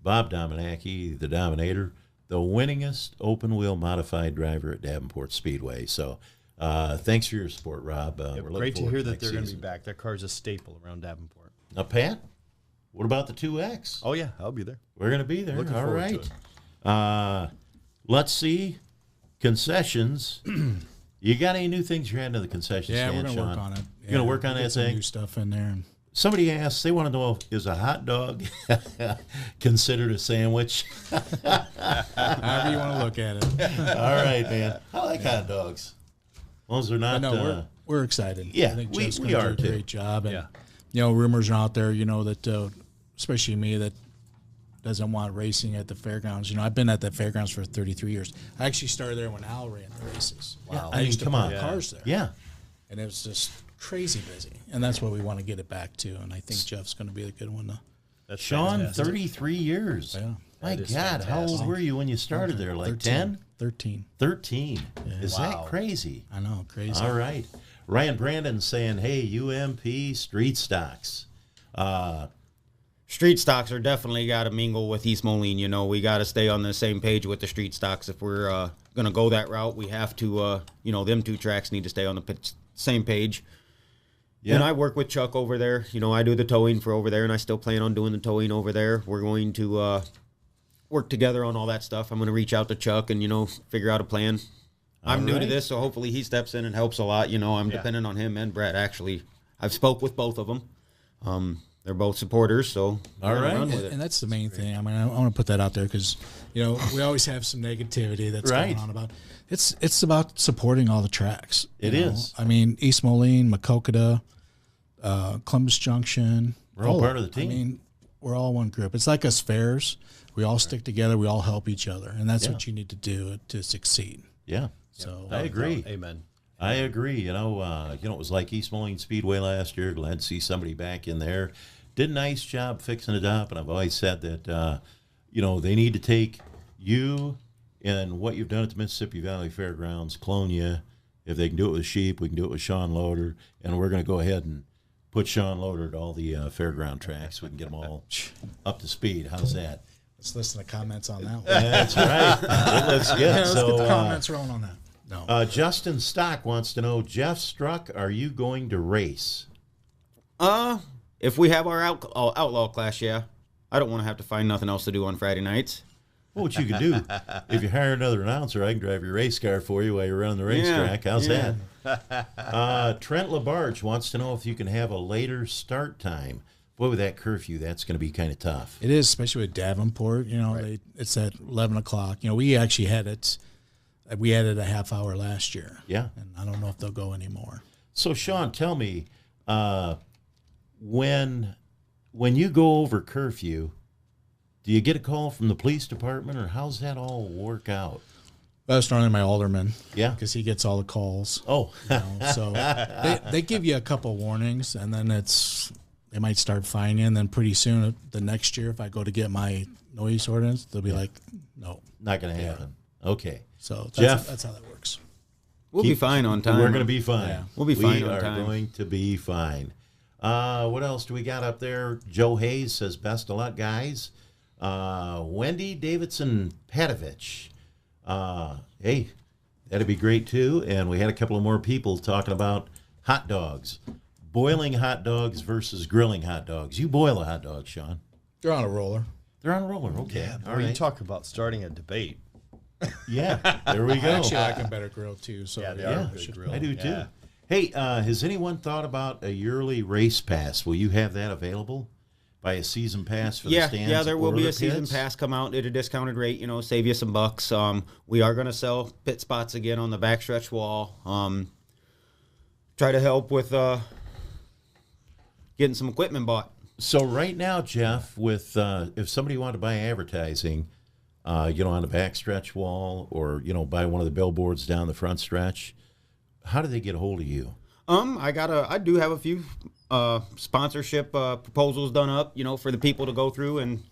Bob Dominacki, the Dominator, the winningest open-wheel modified driver at Davenport Speedway. So thanks for your support, Rob. We're Great to hear that they're going to season. be back. That car's a staple around Davenport. Now, Pat, what about the 2X? Oh, yeah, I'll be there. We're going to be there. Looking All forward right. to it. Let's see. Concessions. You got any new things you're adding to the concession Yeah, stand, we're Sean? gonna work on it. You're going to work on Get that some thing? new stuff in there. Somebody asked, they want to know, is a hot dog considered a sandwich? However you want to look at it. All right, man. I like hot dogs. As long as they're not... No, we're excited. yeah, I think we Jeff's gonna are, do a too. great job. And, Yeah. rumors are out there, that especially me that doesn't want racing at the fairgrounds. I've been at the fairgrounds for 33 years. I actually started there when Al ran the races. Wow. I used to come park on. cars there. Yeah. And it was just crazy busy. And that's what we want to get it back to. And I think Jeff's going to be a good one to. That's Sean, fantastic. 33 years. Yeah. My That is God, how old fantastic. were you when you started there? Like 10? 13. 13. Is that Wow. crazy? I know, crazy. All right. Ryan Brandon saying, hey, UMP street stocks. Street stocks are definitely got to mingle with East Moline. We got to stay on the same page with the street stocks. If we're going to go that route, we have to, them two tracks need to stay on the same page. Yeah. And I work with Chuck over there. I do the towing for over there, and I still plan on doing the towing over there. We're going to work together on all that stuff. I'm going to reach out to Chuck and, figure out a plan. I'm new to right. this, so hopefully he steps in and helps a lot. I'm dependent on him and Brett, actually. I've spoke with both of them. They're both supporters, so All right. run with it. And that's the main thing. I mean, I want to put that out there because, we always have some negativity that's Right. going on about. It's about supporting all the tracks. It you know? is. I mean, East Moline, Macokota, Columbus Junction. We're all part of the team. I mean, we're all one group. It's like us fairs. We all stick together. We all help each other, and that's what you need to do to succeed. Yeah. So I agree. Amen. I agree. It was like East Moline Speedway last year. Glad to see somebody back in there. Did a nice job fixing it up, and I've always said that, they need to take you and what you've done at the Mississippi Valley Fairgrounds, clone you. If they can do it with Sheep, we can do it with Sean Loader, and we're going to go ahead and put Sean Loader at all the fairground tracks. We can get them all up to speed. How's that? let's listen to comments on that one. That's right. Let's get Let's so. get the comments rolling on that. No. Justin Stock wants to know, Jeff Struck, are you going to race? If we have our outlaw class, yeah. I don't want to have to find nothing else to do on Friday nights. Well, what you could do, if you hire another announcer, I can drive your race car for you while you're running the racetrack. How's that? Trent Labarge wants to know if you can have a later start time. Boy, with that curfew, that's going to be kind of tough. It is, especially with Davenport. It's at 11 o'clock. We actually had it. We added a half hour last year. Yeah. And I don't know if they'll go anymore. So, Sean, tell me, when you go over curfew, do you get a call from the police department, or how's that all work out? That's normally my alderman. Yeah. Because he gets all the calls. Oh. So they give you a couple warnings, and then they might start fining you, and then pretty soon, the next year, if I go to get my noise ordinance, they'll be like, no. Not going to happen. Okay. So Jeff? that's how that works. We'll be fine on time. We're going to be fine. Yeah. We'll be fine We on are time. going to be fine. What else do we got up there? Joe Hayes says, best of luck, guys. Wendy Davidson Patovich. Hey, that'd be great, too. And we had a couple of more people talking about hot dogs. Boiling hot dogs versus grilling hot dogs. You boil a hot dog, Sean. They're on a roller. They're on a roller. Okay. All You right. talk about starting a debate. Yeah, there we go. I actually like them better grilled, too. So Yeah, they Yeah, are good grilled. I do, too. Yeah. Hey, has anyone thought about a yearly race pass? Will you have that available? Buy a season pass for the stands? Yeah, there will or be the a season pits? pass come out at a discounted rate, save you some bucks. We are going to sell pit spots again on the backstretch wall. Try to help with getting some equipment bought. So right now, Jeff, with if somebody wanted to buy advertising, on the backstretch wall or, buy one of the billboards down the front stretch, how do they get a hold of you? I do have a few sponsorship proposals done up, for the people to go through and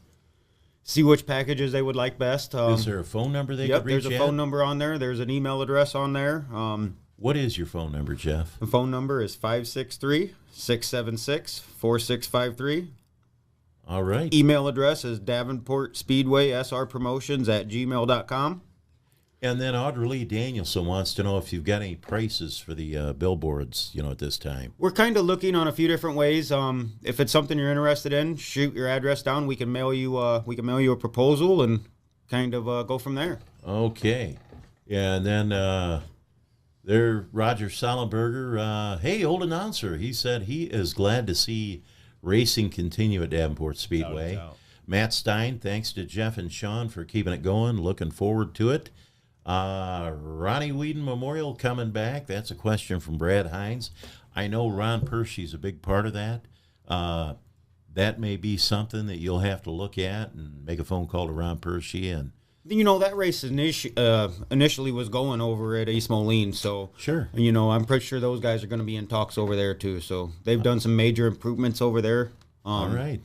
see which packages they would like best. Is there a phone number they Yep, could reach there's a at? phone number on there. There's an email address on there. What is your phone number, Jeff? The phone number is 563-676-4653. All right. Email address is Davenport Speedway SR Promotions at gmail.com. And then Audrey Lee Danielson wants to know if you've got any prices for the billboards, at this time. We're kind of looking on a few different ways. If it's something you're interested in, shoot your address down. We can mail you a proposal and kind of go from there. Okay. Yeah, and then Roger Salenberger, hey, old announcer. He said he is glad to see racing continue at Davenport Speedway. Matt Stein, thanks to Jeff and Sean for keeping it going. Looking forward to it. Ronnie Whedon Memorial coming back. That's a question from Brad Hines. I know Ron Pershey's a big part of that. That may be something that you'll have to look at and make a phone call to Ron Pershey. And that race initially was going over at East Moline, so sure. I'm pretty sure those guys are going to be in talks over there too. So they've done some major improvements over there. All right.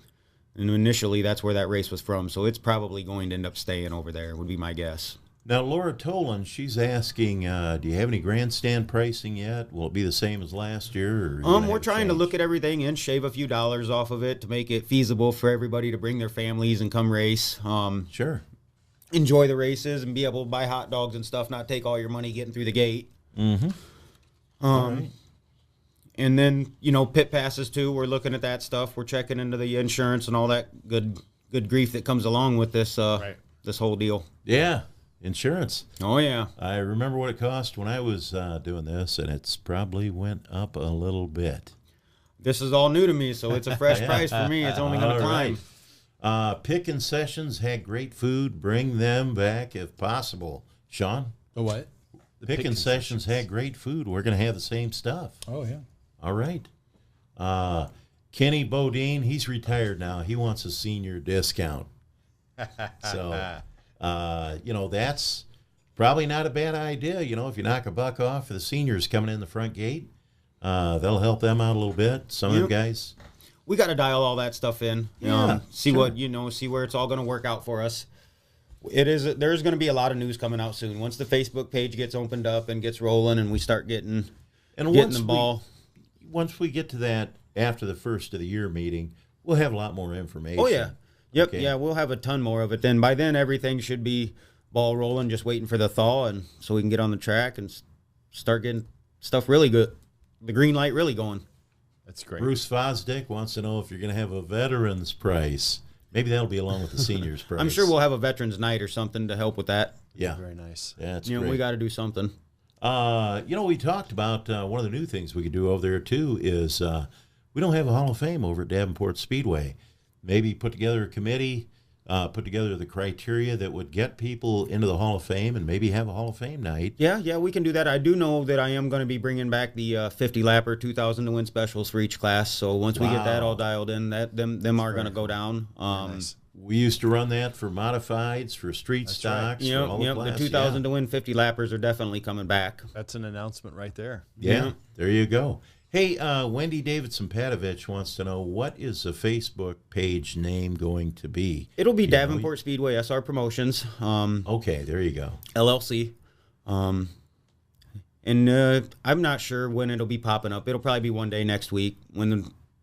And initially, that's where that race was from, so it's probably going to end up staying over there, would be my guess. Now, Laura Tolan, she's asking, do you have any grandstand pricing yet? Will it be the same as last year? Or we're trying to look at everything and shave a few dollars off of it to make it feasible for everybody to bring their families and come race. Sure. Enjoy the races and be able to buy hot dogs and stuff, not take all your money getting through the gate. Mm-hmm. Right. And then, pit passes too. We're looking at that stuff. We're checking into the insurance and all that good grief that comes along with this this whole deal. Yeah. Insurance. Oh, yeah. I remember what it cost when I was doing this, and it's probably went up a little bit. This is all new to me, so it's a fresh price for me. It's only going to climb. Right. Pick and Sessions had great food. Bring them back if possible. Sean? The what? The Pick and Sessions had great food. We're going to have the same stuff. Oh, yeah. All right. Kenny Bodine, he's retired now. He wants a senior discount. So... that's probably not a bad idea. If you knock $1 off for the seniors coming in the front gate, that'll help them out a little bit. Some of them guys. We got to dial all that stuff in. See where it's all going to work out for us. There's going to be a lot of news coming out soon. Once the Facebook page gets opened up and gets rolling and we start getting the ball. Once we get to that after the first of the year meeting, we'll have a lot more information. Oh, yeah. Yep, okay. Yeah, we'll have a ton more of it. Then by then, everything should be ball rolling, just waiting for the thaw, and so we can get on the track and start getting stuff really good. The green light really going. That's great. Bruce Fosdick wants to know if you're going to have a veterans price. Maybe that'll be along with the seniors price. I'm sure we'll have a veterans night or something to help with that. Yeah. Very nice. Yeah, that's great. We got to do something. We talked about one of the new things we could do over there, too, is we don't have a Hall of Fame over at Davenport Speedway. Maybe put together a committee, put together the criteria that would get people into the Hall of Fame and maybe have a Hall of Fame night. Yeah, we can do that. I do know that I am going to be bringing back the 50-lapper, 2,000 to win specials for each class. So once we get that all dialed in, them are going to go down. Nice. We used to run that for modifieds, for street stocks. Right. For all the class. The 2,000 to win 50-lappers are definitely coming back. That's an announcement right there. Yeah, there you go. Hey, Wendy Davidson-Patovich wants to know, what is the Facebook page name going to be? It'll be Davenport Speedway SR Promotions. Okay, there you go. LLC. I'm not sure when it'll be popping up. It'll probably be one day next week.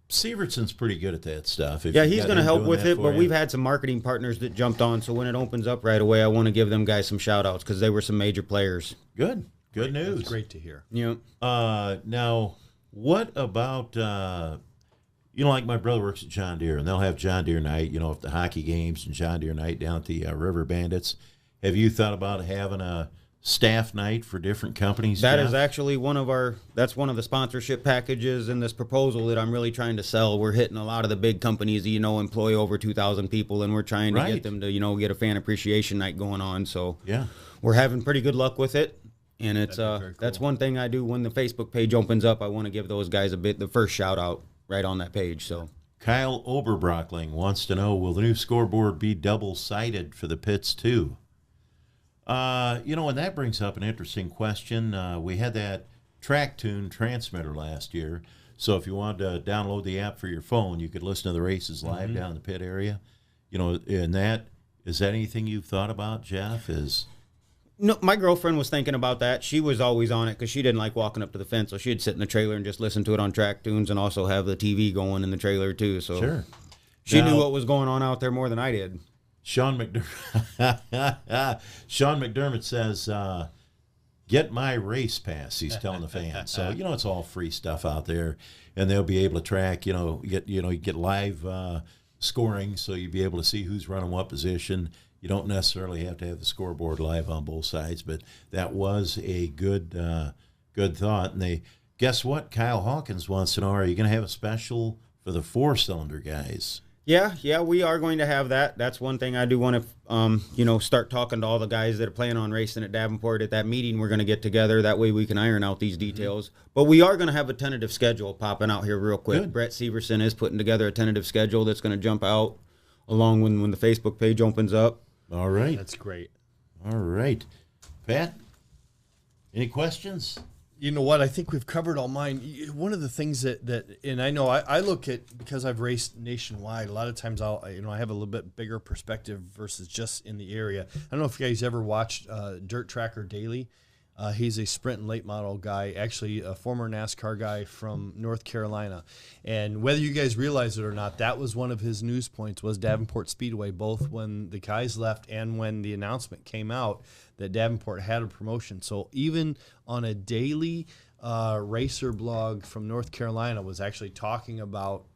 Sievertson's pretty good at that stuff. Yeah, he's going to help with it, but we've had some marketing partners that jumped on, so when it opens up right away, I want to give them guys some shout-outs because they were some major players. Good news. That's great to hear. Yeah. Now... what about, like my brother works at John Deere, and they'll have John Deere night, at the hockey games and John Deere night down at the River Bandits. Have you thought about having a staff night for different companies? That is actually one of the sponsorship packages in this proposal that I'm really trying to sell. We're hitting a lot of the big companies that, employ over 2,000 people, and we're trying to get them to, get a fan appreciation night going on. So yeah, we're having pretty good luck with it. And it's cool. That's one thing I do when the Facebook page opens up. I want to give those guys the first shout out right on that page. So Kyle Oberbrockling wants to know, will the new scoreboard be double-sided for the pits too? And that brings up an interesting question. We had that Track Tune transmitter last year, so if you wanted to download the app for your phone, you could listen to the races live down in the pit area. Is that anything you've thought about, Jeff? No, my girlfriend was thinking about that. She was always on it because she didn't like walking up to the fence, so she'd sit in the trailer and just listen to it on track tunes and also have the TV going in the trailer too. So Sure. she Now- knew what was going on out there more than I did. Sean McDermott says, get my race pass, he's telling the fans. So, it's all free stuff out there, and they'll be able to track, you get live scoring, so you'll be able to see who's running what position. You don't necessarily have to have the scoreboard live on both sides, but that was a good thought. And guess what? Kyle Hawkins wants to know, are you going to have a special for the 4-cylinder guys? Yeah, we are going to have that. That's one thing I do want to, start talking to all the guys that are planning on racing at Davenport at that meeting. We're going to get together. That way we can iron out these details. But we are going to have a tentative schedule popping out here real quick. Good. Brett Severson is putting together a tentative schedule that's going to jump out along when the Facebook page opens up. All right. That's great. All right. Pat, any questions? You know what? I think we've covered all mine. One of the things that and I know I look at, because I've raced nationwide, a lot of times I have a little bit bigger perspective versus just in the area. I don't know if you guys ever watched Dirt Tracker Daily. He's a sprint and late model guy, actually a former NASCAR guy from North Carolina. And whether you guys realize it or not, that was one of his news points, was Davenport Speedway, both when the guys left and when the announcement came out that Davenport had a promotion. So even on a daily racer blog from North Carolina was actually talking about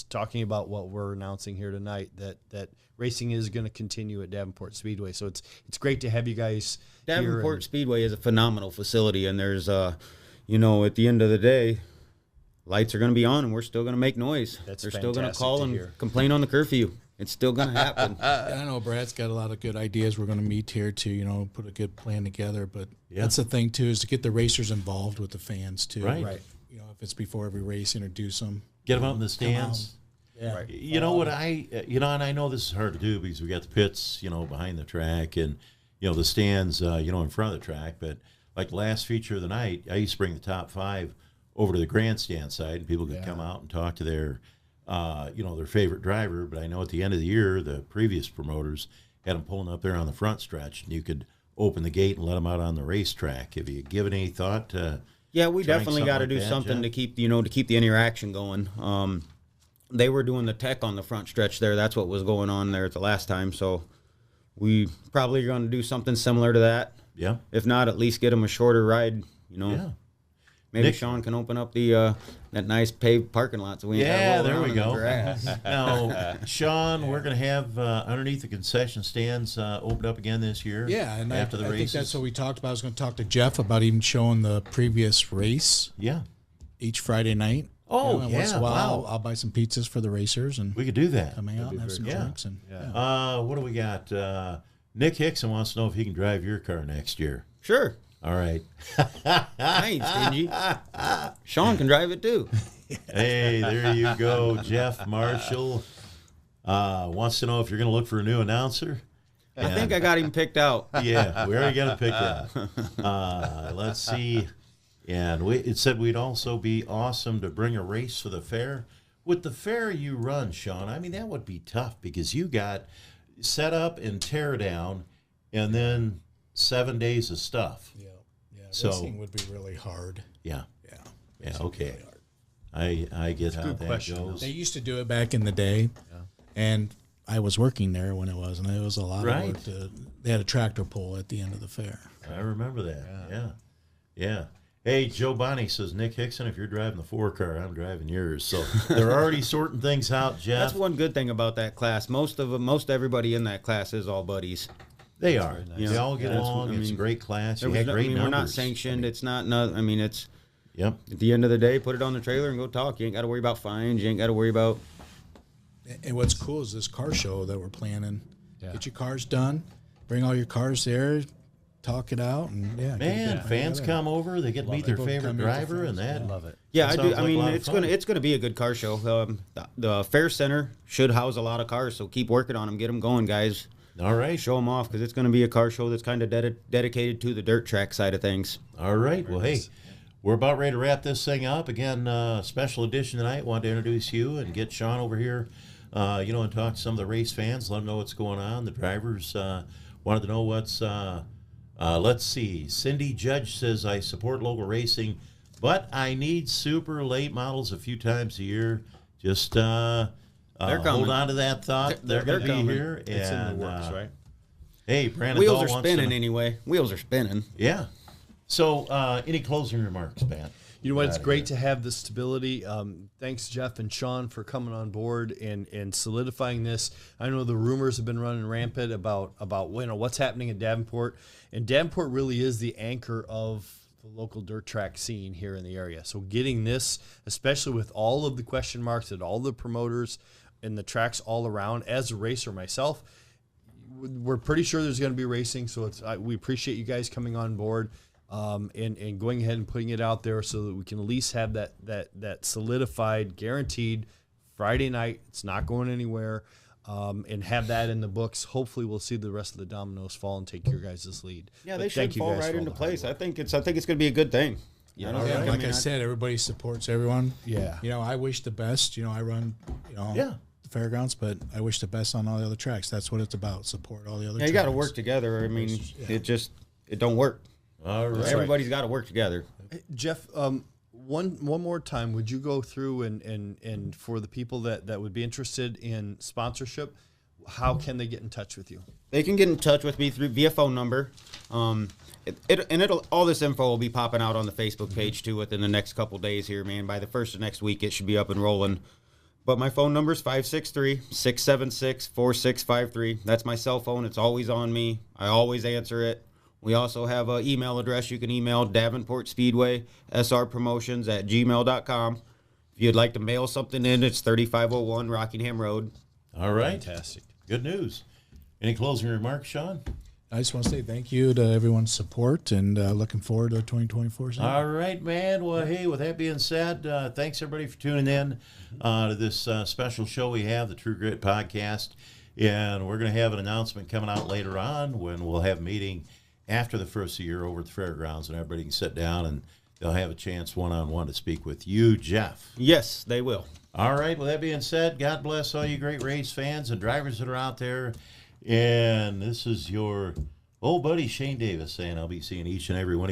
talking about what we're announcing here tonight, that racing is going to continue at Davenport Speedway. So it's great to have you guys here. Davenport Speedway is a phenomenal facility, and there's, at the end of the day, lights are going to be on, and we're still going to make noise. They're still going to call and complain on the curfew. It's still going to happen. And I know Brad's got a lot of good ideas. We're going to meet here to, put a good plan together. But that's the thing, too, is to get the racers involved with the fans, too. Right. If it's before every race, introduce them. Get them out in the stands. Yeah. Right. You know what and I know this is hard to do because we got the pits, behind the track, and the stands, in front of the track. But like last feature of the night, I used to bring the top 5 over to the grandstand side, and people could come out and talk to their, their favorite driver. But I know at the end of the year, the previous promoters had them pulling up there on the front stretch, and you could open the gate and let them out on the racetrack. Have you given any thought to? Yeah, we trying definitely got to do that, something Jeff? to keep the interaction going. They were doing the tech on the front stretch there. That's what was going on there at the last time. So we probably are going to do something similar to that. Yeah. If not, at least get them a shorter ride. Yeah. Maybe Nick- Sean can open up the that nice paved parking lot so we ain't Yeah, gotta roll there around we in the go. grass. Now, Sean, we're going to have underneath the concession stands opened up again this year. Yeah, and after the I think races. that's what we talked about. I was going to talk to Jeff about even showing the previous race Yeah. each Friday night. Oh, and once in a yeah, while, wow. I'll buy some pizzas for the racers and We could do that. come out and have some cool. drinks. And What do we got? Nick Hickson wants to know if he can drive your car next year. Sure. All right. I ain't stingy. Sean can drive it too. Hey, there you go. Jeff Marshall wants to know if you're going to look for a new announcer. I think I got him picked out. Yeah, we already got it picked out. Let's see. And it said we'd also be awesome to bring a race for the fair. With the fair you run, Sean, I mean, that would be tough because you got set up and tear down and then 7 days of stuff. yeah, So- racing would be really hard. Yeah. Yeah. Yeah, okay. I get how good that question, goes. They used to do it back in the day, and I was working there when it was, and it was a lot Right. of work. They had a tractor pull at the end of the fair. I remember that. Yeah. Hey, Joe Bonnie says, Nick Hickson, if you're driving the 4 car, I'm driving yours. So they're already sorting things out, Jeff. That's one good thing about that class. Most everybody in that class is all buddies. They are. You They know, all get that's- along. I It's a mean, great class. There You was had no- great numbers. we're not sanctioned. It's not. It's Yep. at the end of the day, put it on the trailer and go talk. You ain't got to worry about fines. You ain't got to worry about. And what's cool is this car show that we're planning. Get your cars done, bring all your cars there, talk it out, and get a Man, good fans together. come over. They get to meet their People favorite come meet their driver, and friends. that. Love it. Yeah, That I do. sounds I like a mean, lot of it's gonna be a good car show. The Fair Center should house a lot of cars, so keep working on them. Get them going, guys. All right. Show them off because it's going to be a car show that's kind of dedicated to the dirt track side of things. All right. Well, hey, we're about ready to wrap this thing up. Again, special edition tonight. Wanted to introduce you and get Sean over here, and talk to some of the race fans. Let them know what's going on. The drivers wanted to know what's Let's see. Cindy Judge says, I support local racing, but I need super late models a few times a year. Just hold on to that thought. They're going to be coming. here. It's in the works, right? Hey, Brandon Wheels Dahl are wants spinning to... anyway. Wheels are spinning. Yeah. So, any closing remarks, Pat? You know what? It's great to have the stability. Thanks, Jeff and Sean, for coming on board and solidifying this. I know the rumors have been running rampant about what's happening at Davenport, and Davenport really is the anchor of the local dirt track scene here in the area. So getting this, especially with all of the question marks at all the promoters and the tracks all around, as a racer myself, we're pretty sure there's going to be racing. So we appreciate you guys coming on board. And going ahead and putting it out there so that we can at least have that solidified, guaranteed Friday night. It's not going anywhere, and have that in the books. Hopefully, we'll see the rest of the dominoes fall and take your guys' lead. Yeah, but they should fall right into place. I think it's going to be a good thing. Yeah, like I said, everybody supports everyone. Yeah. I wish the best. I run, the fairgrounds, but I wish the best on all the other tracks. That's what it's about. Support all the other tracks. You got to work together. I mean, it don't work. All right. Everybody's got to work together. Jeff, one more time, would you go through and for the people that would be interested in sponsorship, how can they get in touch with you? They can get in touch with me via phone number. All this info will be popping out on the Facebook page too within the next couple days here, man. By the first of next week, it should be up and rolling. But my phone number is 563-676-4653. That's my cell phone. It's always on me. I always answer it. We also have an email address. You can email Davenport Speedway, srpromotions@gmail.com. If you'd like to mail something in, it's 3501 Rockingham Road. All right. Fantastic. Good news. Any closing remarks, Sean? I just want to say thank you to everyone's support and looking forward to 2024 season. All right, man. Well, hey, with that being said, thanks everybody for tuning in to this special show we have, the True Grit Podcast. And we're going to have an announcement coming out later on when we'll have a meeting after the first of the year over at the fairgrounds, and everybody can sit down and they'll have a chance one-on-one to speak with you, Jeff. Yes, they will. All right. With that being said, God bless all you great race fans and drivers that are out there. And this is your old buddy Shane Davis saying I'll be seeing each and every one of you